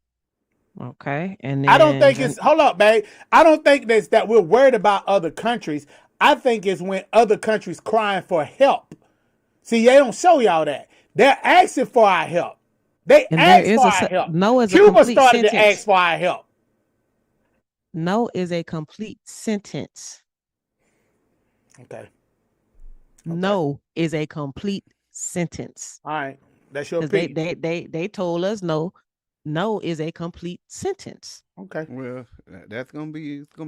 Okay, and I don't then think it's hold up, babe. I don't think that we're worried about other countries. I think it's when other countries crying for help. See, they don't show y'all that. They're asking for our help. They and there ask is for a our help. no is a Cuba complete started to ask sentence. for our help. No is a complete sentence. Okay. No is a complete sentence. All right. That's your Because opinion. they told us no. No is a complete sentence. Okay. Well, it's gonna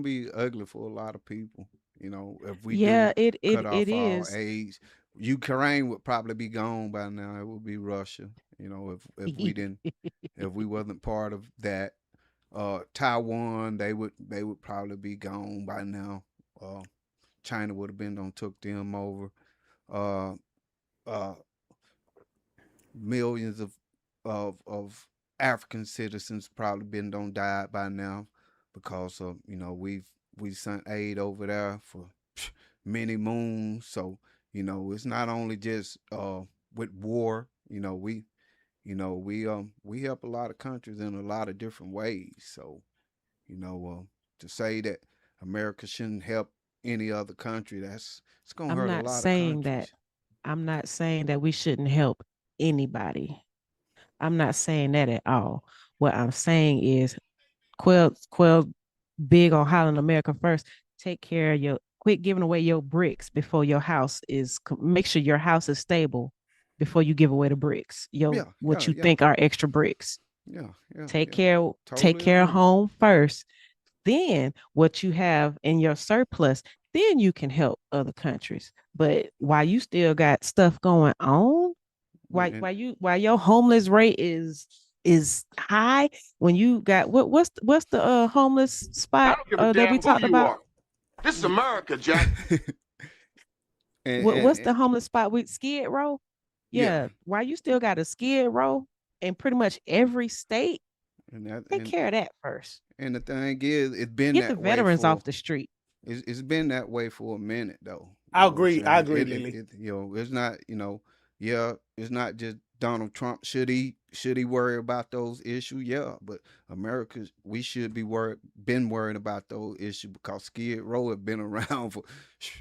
be ugly for a lot of people. If we Yeah, do it cut it it off all is. aid, Ukraine would probably be gone by now. It would be Russia. If we wasn't part of that. Taiwan, they would probably be gone by now. Uh, China would have been on took them over. Uh, uh, Millions of African citizens probably been don't died by now because of we sent aid over there for many moons. So it's not only just with war. We help a lot of countries in a lot of different ways. So to say that America shouldn't help any other country, it's gonna I'm hurt a not lot of saying that. countries. I'm not saying that we shouldn't help anybody. I'm not saying that at all. What I'm saying is Quell big on Holland America first. Take care of your quit giving away your bricks before your house is make sure your house is stable before you give away the bricks. Your Yeah, what yeah, you yeah, think are extra bricks. yeah, yeah, Take yeah. take Totally care of agree. home first. Then what you have in your surplus, then you can help other countries. But while you still got stuff going on, And why your homeless rate is high when you got what's the homeless I spot don't give a that we damn who talked you about? are. This is America, Jack. What's and the homeless spot with Skid Row? yeah, Yeah, why you still got a Skid Row in pretty much every state? and that Take care of that first. and the thing is, it's been Get the that way veterans for off the street. it's been that way for a minute though. You I know what I'm agree. I saying? agree, Lily. It's not, yeah, it's not just Donald Trump. Should he worry about those issues? Yeah, but America, we should been worried about those issues because Skid Row have been around for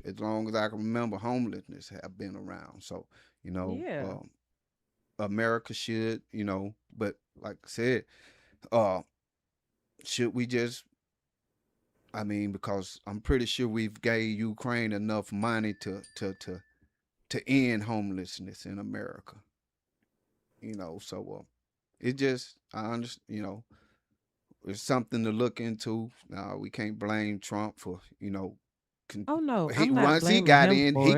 as long as I can remember. Homelessness have been around, so you know, Yeah. America should, but like I said, uh, should we just I mean, because I'm pretty sure we've gave Ukraine enough money to end homelessness in America. So it just I understand. It's something to look into. Now we can't blame Trump for con- Oh no, he I'm not once he blaming got him in, for it.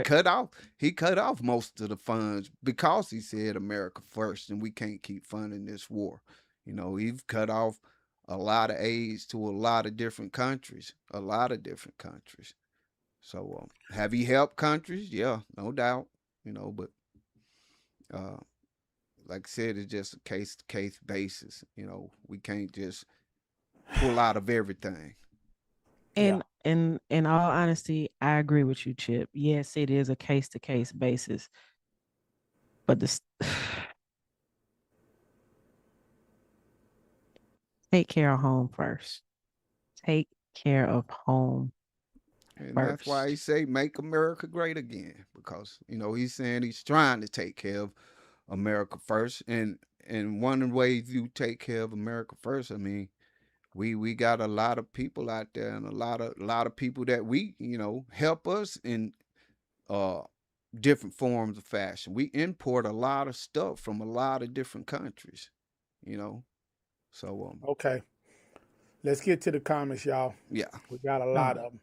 he cut off most of the funds because he said America first, and we can't keep funding this war. He's cut off a lot of aids to a lot of different countries, a lot of different countries. So have he helped countries? Yeah, no doubt. But uh, like I said, it's just a case to case basis. We can't just pull out of everything. Yeah. And in all honesty, I agree with you, Chip. Yes, it is a case to case basis, but this take care of home first. Take care of home And that's why he first. say make America great again, because he's saying he's trying to take care of America first, and one of the ways you take care of America first, I mean, we got a lot of people out there, and a lot of people that we help us in uh different forms of fashion. We import a lot of stuff from a lot of different countries, you know. So Okay. Let's get to the comments, y'all. yeah. We got a lot Oh, of them.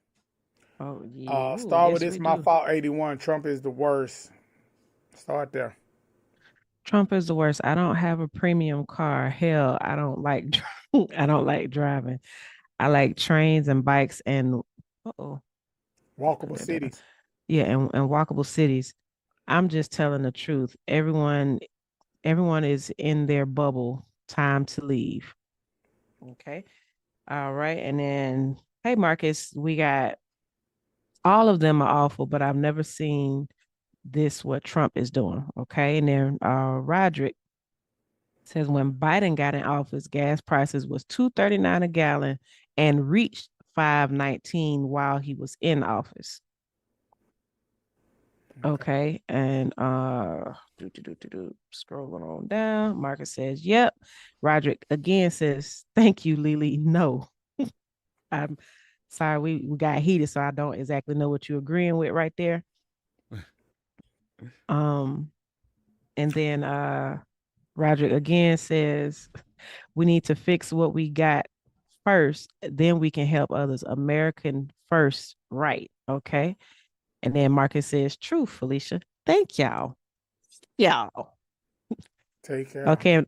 oh yeah. Ooh, Start with yes, this. we My do. fault. 81. Trump is the worst. Start there. Trump is the worst. I don't have a premium car. Hell, I don't like I don't like driving. I like trains and bikes and oh, Walkable cities. yeah, and walkable cities. I'm just telling the truth. Everyone is in their bubble. Time to leave. Okay. All right. And then, hey, Marcus, we got all of them are awful, but I've never seen this what Trump is doing. Okay. And then Roderick says when Biden got in office, gas prices was $2.39 a gallon and reached $5.19 while he was in office. Okay. Okay. And scrolling on down. Marcus says, yep. Roderick again says, thank you, Lily. No. I'm sorry, we got heated, so I don't exactly know what you're agreeing with right there. Um, and then Roderick again says we need to fix what we got first, then we can help others. American first, right? Okay. And then Marcus says, true, Felicia. Thank y'all. Y'all. Take care. Okay.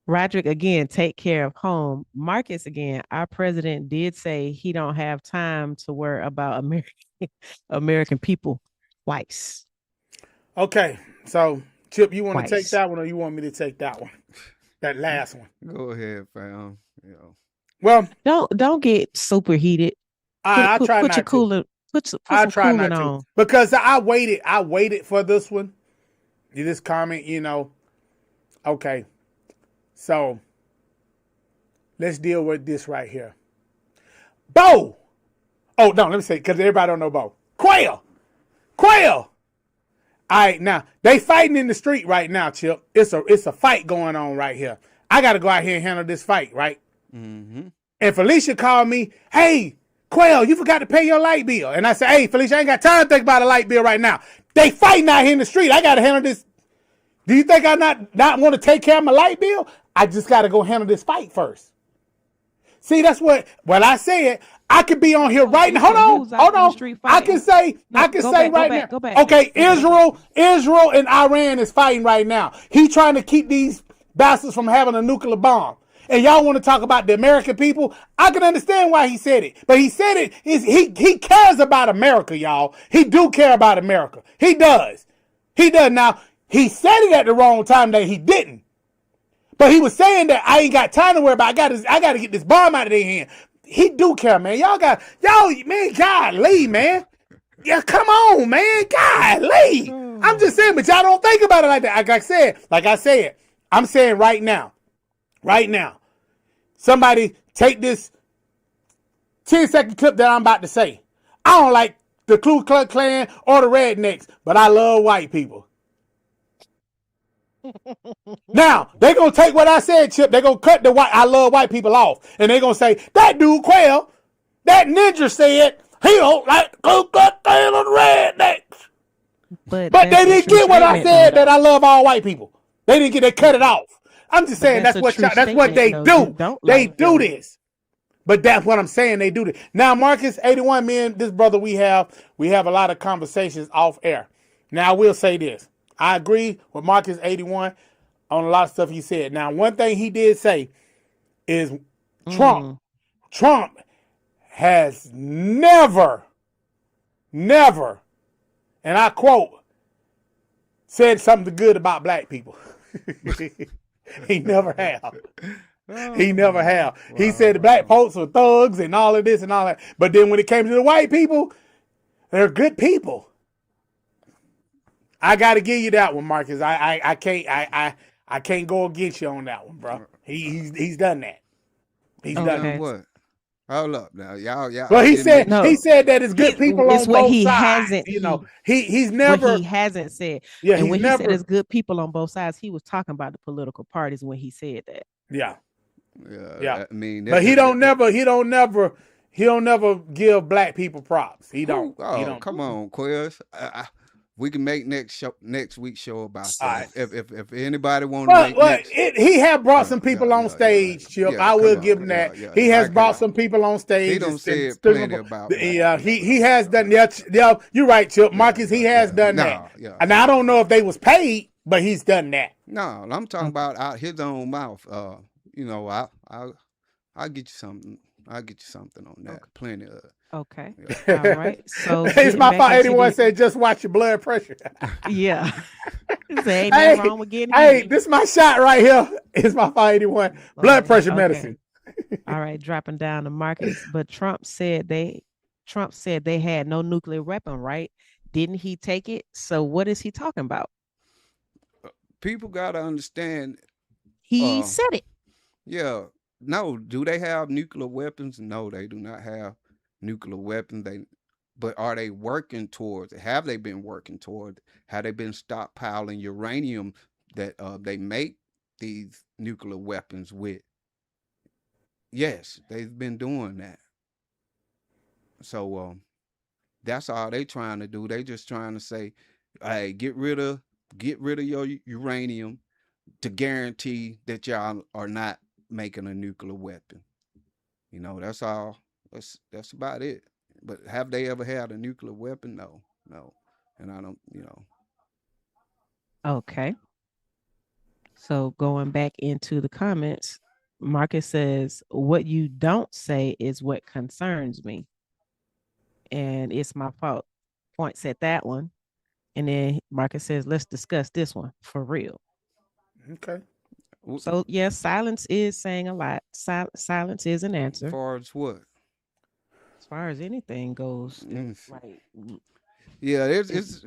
Roderick again, take care of home. Marcus again, our president did say he don't have time to worry about American American people twice. Okay. So, Chip, you want to take Twice. that one or you want me to take that one? That last one. Go ahead, fam. Well, Don't get super heated. I try Put your not to. cooler put I some try cooling not to. on. Because I waited. I waited for this one. This comment, Okay. So, let's deal with this right here. Bo! Oh, no, let me say, because everybody don't know Bo. Quail! Quail! All right, now they fighting in the street right now, Chip. It's a fight going on right here. I got to go out here and handle this fight, right? Mm-hmm. And Felicia called me, hey, Quail, you forgot to pay your light bill. And I said, hey, Felicia, I ain't got time to think about a light bill right now. They fighting out here in the street. I got to handle this. Do you think I not want to take care of my light bill? I just got to go handle this fight first. See, that's what I said. I could be on here right now. Hold on. I can say right now. Okay, Israel and Iran is fighting right now. He trying to keep these bastards from having a nuclear bomb. And y'all want to talk about the American people? I can understand why he said it. But he said it is he cares about America, y'all. He do care about America. He does. He does. Now, he said it at the wrong time that he didn't. But he was saying that I ain't got time to worry about. I got to get this bomb out of their hand. He do care, man. Y'all, man, golly, man. Yeah, come on, man. Golly. I'm just saying, but y'all don't think about it like that. Like I said, I'm saying right now, somebody take this 10-second clip that I'm about to say. I don't like the Ku Klux Klan or the rednecks, but I love white people. Now, they're going to take what I said, Chip. They're going to cut the I love white people off. And they're going to say, that dude, Quail, that ninja said he don't like the Ku Klux Klan or the rednecks. But they didn't get what I said, that I love all white people. They cut it off. I'm just saying that's what they do. They do this. But that's what I'm saying. They do this. Now, Marcus 81, me and this brother, we have a lot of conversations off air. Now, I will say this. I agree with Marcus 81 on a lot of stuff he said. Now, one thing he did say is Trump has never, and I quote, said something good about black people. He never have. He never have. He said the black folks were thugs and all of this and all that. But then when it came to the white people, they're good people. I got to give you that one, Marcus. I can't go against you on that one, bro. He's done that. He's done that. What? Hold up now, y'all. Well, he said that it's good people on both sides. Hasn't, he's never. What he hasn't said. Yeah, and when he said it's good people on both sides, he was talking about the political parties when he said that. Yeah. I mean, but he don't never give black people props. He don't. Oh, he don't. Come on, Quiz. We can make next week's show about that. Right. If anybody wants to make he have brought some people on stage, Chip. I will give him that. He has brought some people on stage. He don't say plenty about that. Yeah, he has done that. Yeah, you're right, Chip. Marcus, he has done that. Yeah. And I don't know if they was paid, but he's done that. No, I'm talking about out his own mouth. I'll get you something. I'll get you something on that. Okay. Plenty of it. Okay. Yeah. All right. So it's my fault. 81 said, just watch your blood pressure. Yeah. Ain't nothing wrong with getting this is my shot right here. It's my fault. 81 blood pressure medicine. All right, dropping down the markets. But Trump said they had no nuclear weapon, right? Didn't he take it? So what is he talking about? People gotta understand. He said it. Yeah. No, do they have nuclear weapons? No, they do not have nuclear weapons. But are they working towards it? Have they been working towards it? Have they been stockpiling uranium that they make these nuclear weapons with? Yes, they've been doing that. So that's all they trying to do. They just trying to say, hey, get rid of your uranium to guarantee that y'all are not making a nuclear weapon. That's all. That's about it. But have they ever had a nuclear weapon? No. And I don't, Okay. So going back into the comments, Marcus says, what you don't say is what concerns me. And it's my fault. Points at that one. And then Marcus says, let's discuss this one for real. Okay. So, yes, silence is saying a lot. Silence is an answer. As far as what? As far as anything goes. Right. Yeah, it's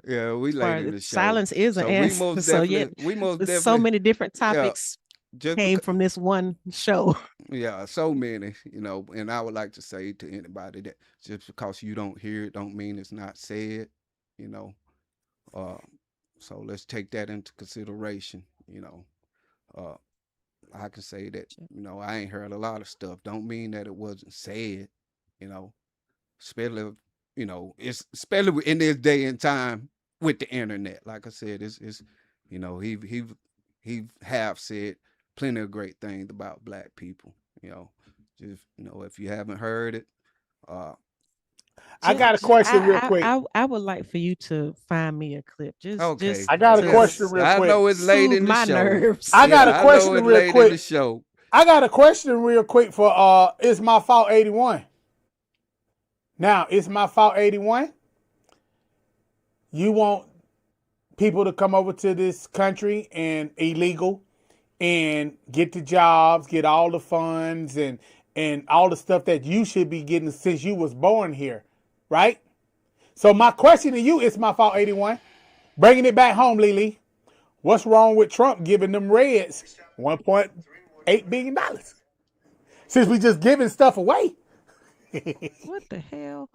yeah, we laid in the show. Silence is an answer. We most definitely, so many different topics came from this one show. Yeah, so many, and I would like to say to anybody that just because you don't hear it don't mean it's not said, Uh, so let's take that into consideration. Uh, I can say that I ain't heard a lot of stuff. Don't mean that it wasn't said. You know, especially it's especially in this day and time with the internet. Like I said, it's he have said plenty of great things about black people. Just if you haven't heard it, uh, I got a question real quick. I would like for you to find me a clip. okay. I got a question Yes, real I quick. know it's late Soothe in the my show. nerves. I got Yeah, a I know question it's real late in the quick. show. I got a question real quick for It's My Fault 81. Now, It's My Fault 81. You want people to come over to this country and illegal and get the jobs, get all the funds and all the stuff that you should be getting since you was born here, right? So my question to you, It's My Fault 81, bringing it back home, Lily. What's wrong with Trump giving them Reds $1.8 billion? Since we just giving stuff away. What the hell?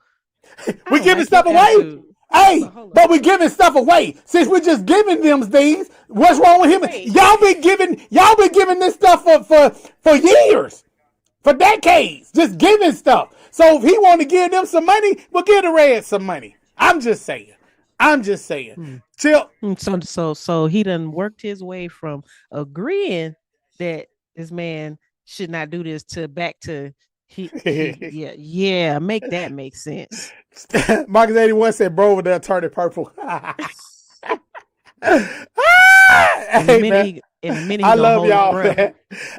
We don't giving like stuff your away? attitude. Hey, Hold but up. we giving stuff away. Since we're just giving them things, what's wrong with him? Wait. Y'all been giving this stuff for years, for decades, just giving stuff. So if he want to give them some money, we'll give the Reds some money. I'm just saying. Chill. So he done worked his way from agreeing that this man should not do this to back to yeah, make that make sense. Marcus 81 said, bro, over there turning purple. Hey, man. In a minute, he I gonna love hold his y'all, breath. man.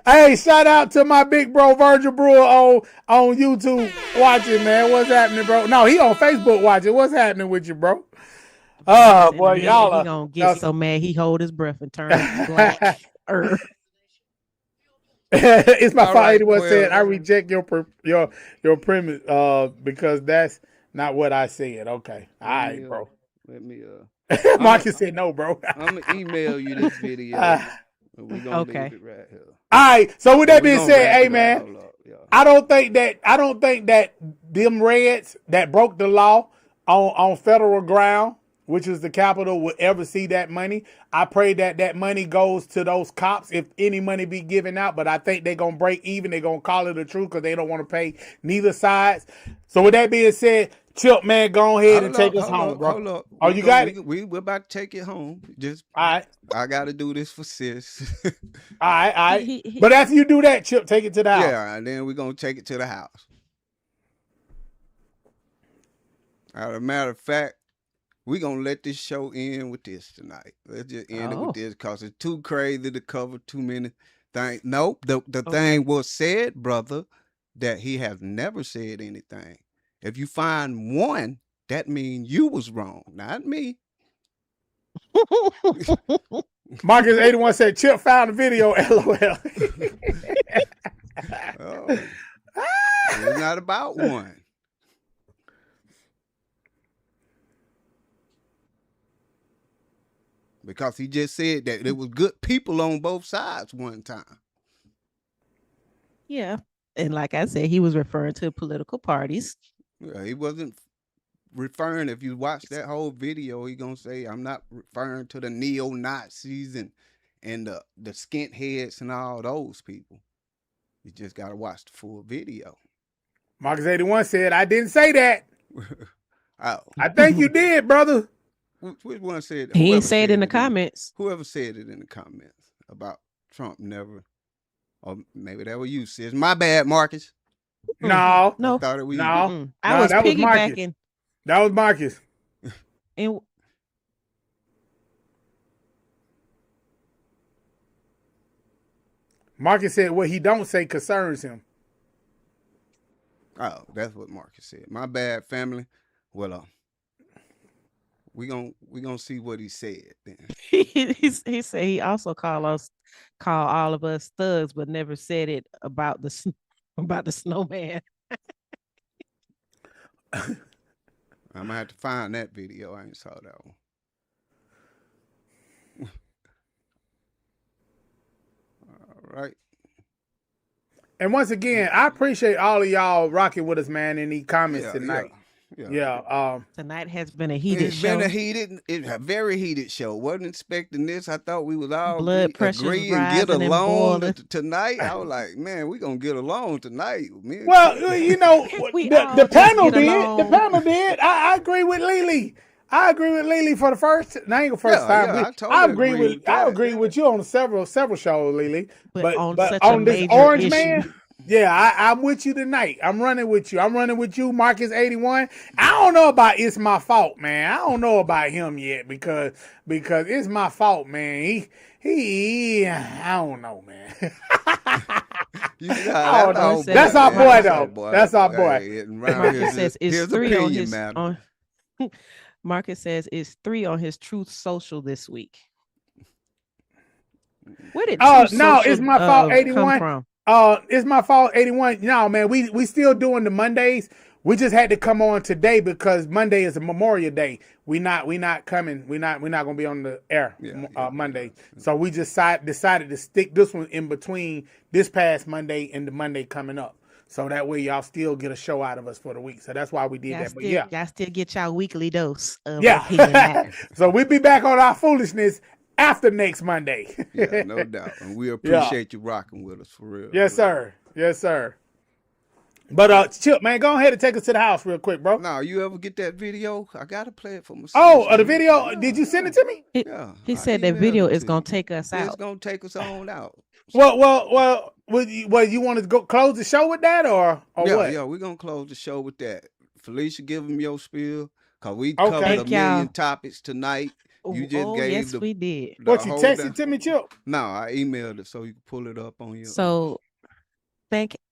Hey, shout out to my big bro Virgil Brewer on YouTube watching, man. What's happening, bro? No, he on Facebook watching. What's happening with you, bro? Oh, In boy, a minute, y'all he are. gonna get so mad he hold his breath and turn black. It's my All fault. right, 81 said, I well, reject your premise because that's not what I said. Okay. All right, bro. let me Marcus said no, bro. I'm gonna email you this video. Uh, And we're gonna Okay. leave it right here. All right. So with Yeah, that we being gonna said, wrap hey it up. man, Hold up. Yeah. I don't think that them Reds that broke the law on federal ground, which is the Capitol, will ever see that money. I pray that money goes to those cops if any money be given out. But I think they're gonna break even. They're gonna call it the truth because they don't want to pay neither sides. So with that being said, Chip, man, go ahead and take us home, bro. Hold up. Oh, you got it. We're about to take it home. Just All right. I gotta do this for sis. All right. He- But after you do that, Chip, take it to the house. Yeah, and then we're gonna take it to the house. As a matter of fact, we're gonna let this show end with this tonight. Let's just end it with this because it's too crazy to cover too many things. Nope. The thing was said, brother, that he has never said anything. If you find one, that means you was wrong, not me. Marcus 81 said Chip found the video. LOL. Oh, it's not about one. Because he just said that there was good people on both sides one time. Yeah. And like I said, he was referring to political parties. Yeah, he wasn't referring. If you watch that whole video, he gonna say, "I'm not referring to the neo-Nazis and the skinheads and all those people." You just gotta watch the full video. Marcus 81 said, I didn't say that. Oh, I think you did, brother. which one said? He whoever ain't say it in the it comments. Whoever said it in the comments about Trump never, or maybe that was you, sis. My bad, Marcus. No. No. I thought it was you. No. I was that was Marcus. piggybacking. That was Marcus. And Marcus said what he don't say concerns him. Oh, that's what Marcus said. My bad, family. Well, we gonna see what he said then. he said he also called all of us thugs, but never said it about the snowman. I'm gonna have to find that video. I ain't saw that one. All right. And once again, I appreciate all of y'all rocking with us, man, in these comments tonight. Yeah. Tonight has been a heated It's show. been a very heated show. Wasn't expecting this. I thought we would all Blood pressure's agree and get rising and along boiling. tonight. I was like, man, we gonna get along tonight. Me and Well, Chip. you know, We the all panel just get did. along. The panel did. I agree with Lily. I agree with Lily for the first. Not even first Yeah, time. yeah, I totally agree with I that. agree with you on several shows, Lily. But on But such a on this major Orange issue. Man, yeah, I'm with you tonight. I'm running with you. I'm running with you, Marcus 81. I don't know about It's My Fault, man. I don't know about him yet because it's my fault, man. He I don't know, man. That's our boy, though. That's our boy. Marcus says it's here's 3 on opinion his matter. Marcus says it's 3 on his Truth Social this week. Where did Oh, Truth no, Social, It's My Fault, come 81. from? It's My Fault, 81. No, man, we still doing the Mondays. We just had to come on today because Monday is a Memorial Day. We not coming. We're not gonna be on the air Monday. So we just decided to stick this one in between this past Monday and the Monday coming up. So that way y'all still get a show out of us for the week. So that's why we did that. But Y'all still get y'all weekly dose of yeah. opinion matters. So we'll be back on our foolishness after next Monday. Yeah, no doubt. And we appreciate you rocking with us for real. Yes, sir. Yes, sir. But Chip, man, go ahead and take us to the house real quick, bro. Now, you ever get that video? I gotta play it for myself. Oh, the video. Did you send it to me? He said that video is gonna take us out. It's gonna take us on out. Well. You want to go close the show with that or what? Yeah, we're gonna close the show with that. Felicia, give them your spiel, cause we covered a Thank y'all. million topics tonight. You just gave yes, the, we did. What, you texted to me, Chip? No, I emailed it so you can pull it up on your. So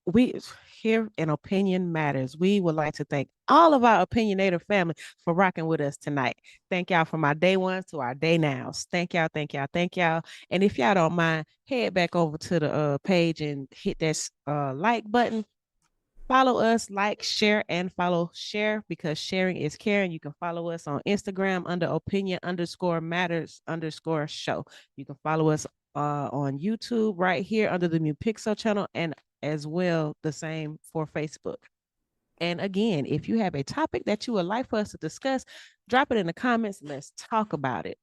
we here in Opinion Matters. We would like to thank all of our opinionator family for rocking with us tonight. Thank y'all from our day ones to our day nows. Thank y'all, thank y'all, thank y'all. And if y'all don't mind, head back over to the page and hit that like button. Follow us, like, share, and share because sharing is caring. You can follow us on Instagram under opinion_matters_show. You can follow us on YouTube right here under the New Pixel channel and as well the same for Facebook. And again, if you have a topic that you would like for us to discuss, drop it in the comments. Let's talk about it.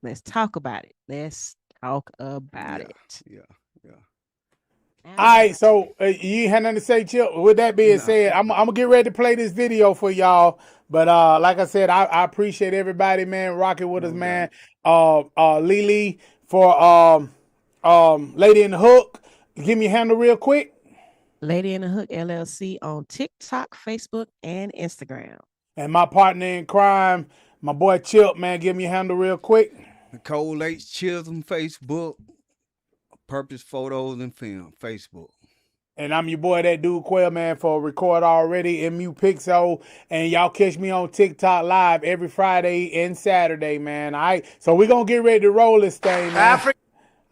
Let's talk about it. Let's talk about it. Yeah. All right, so you had nothing to say, Chip. With that being said, I'm gonna get ready to play this video for y'all. But like I said, I appreciate everybody, man, rocking with us, man. Lily for Lady in the Hook. Give me a handle real quick. Lady in the Hook LLC on TikTok, Facebook, and Instagram. And my partner in crime, my boy Chip, man, give me a handle real quick. Nicole H. Chisholm, Facebook. Purpose Photos and Film, Facebook. And I'm your boy, that dude Quail, man, for Record Already, MU Pixel. And y'all catch me on TikTok live every Friday and Saturday, man. All right. So we're going to get ready to roll this thing, man. All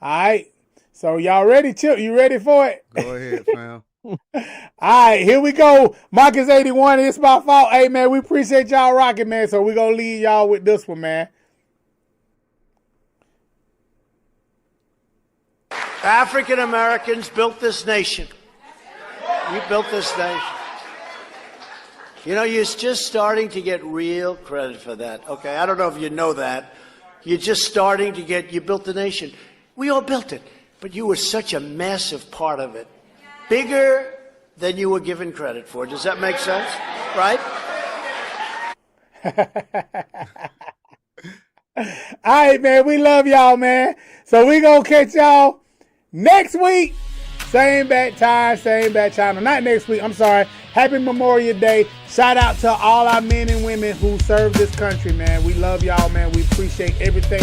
right. So y'all ready, Chip? You ready for it? Go ahead, fam. All right. Here we go. Marcus 81. It's My Fault. Hey, man, we appreciate y'all rocking, man. So we're going to leave y'all with this one, man. African Americans built this nation. You built this nation. You know, you're just starting to get real credit for that. Okay, I don't know if you know that. You're just starting to you built the nation. We all built it, but you were such a massive part of it. Bigger than you were given credit for. Does that make sense? Right? All right, man, we love y'all, man. So we gonna catch y'all next week. Same bat time, same bat channel. Not next week, I'm sorry. Happy Memorial Day. Shout out to all our men and women who serve this country, man. We love y'all, man. We appreciate everything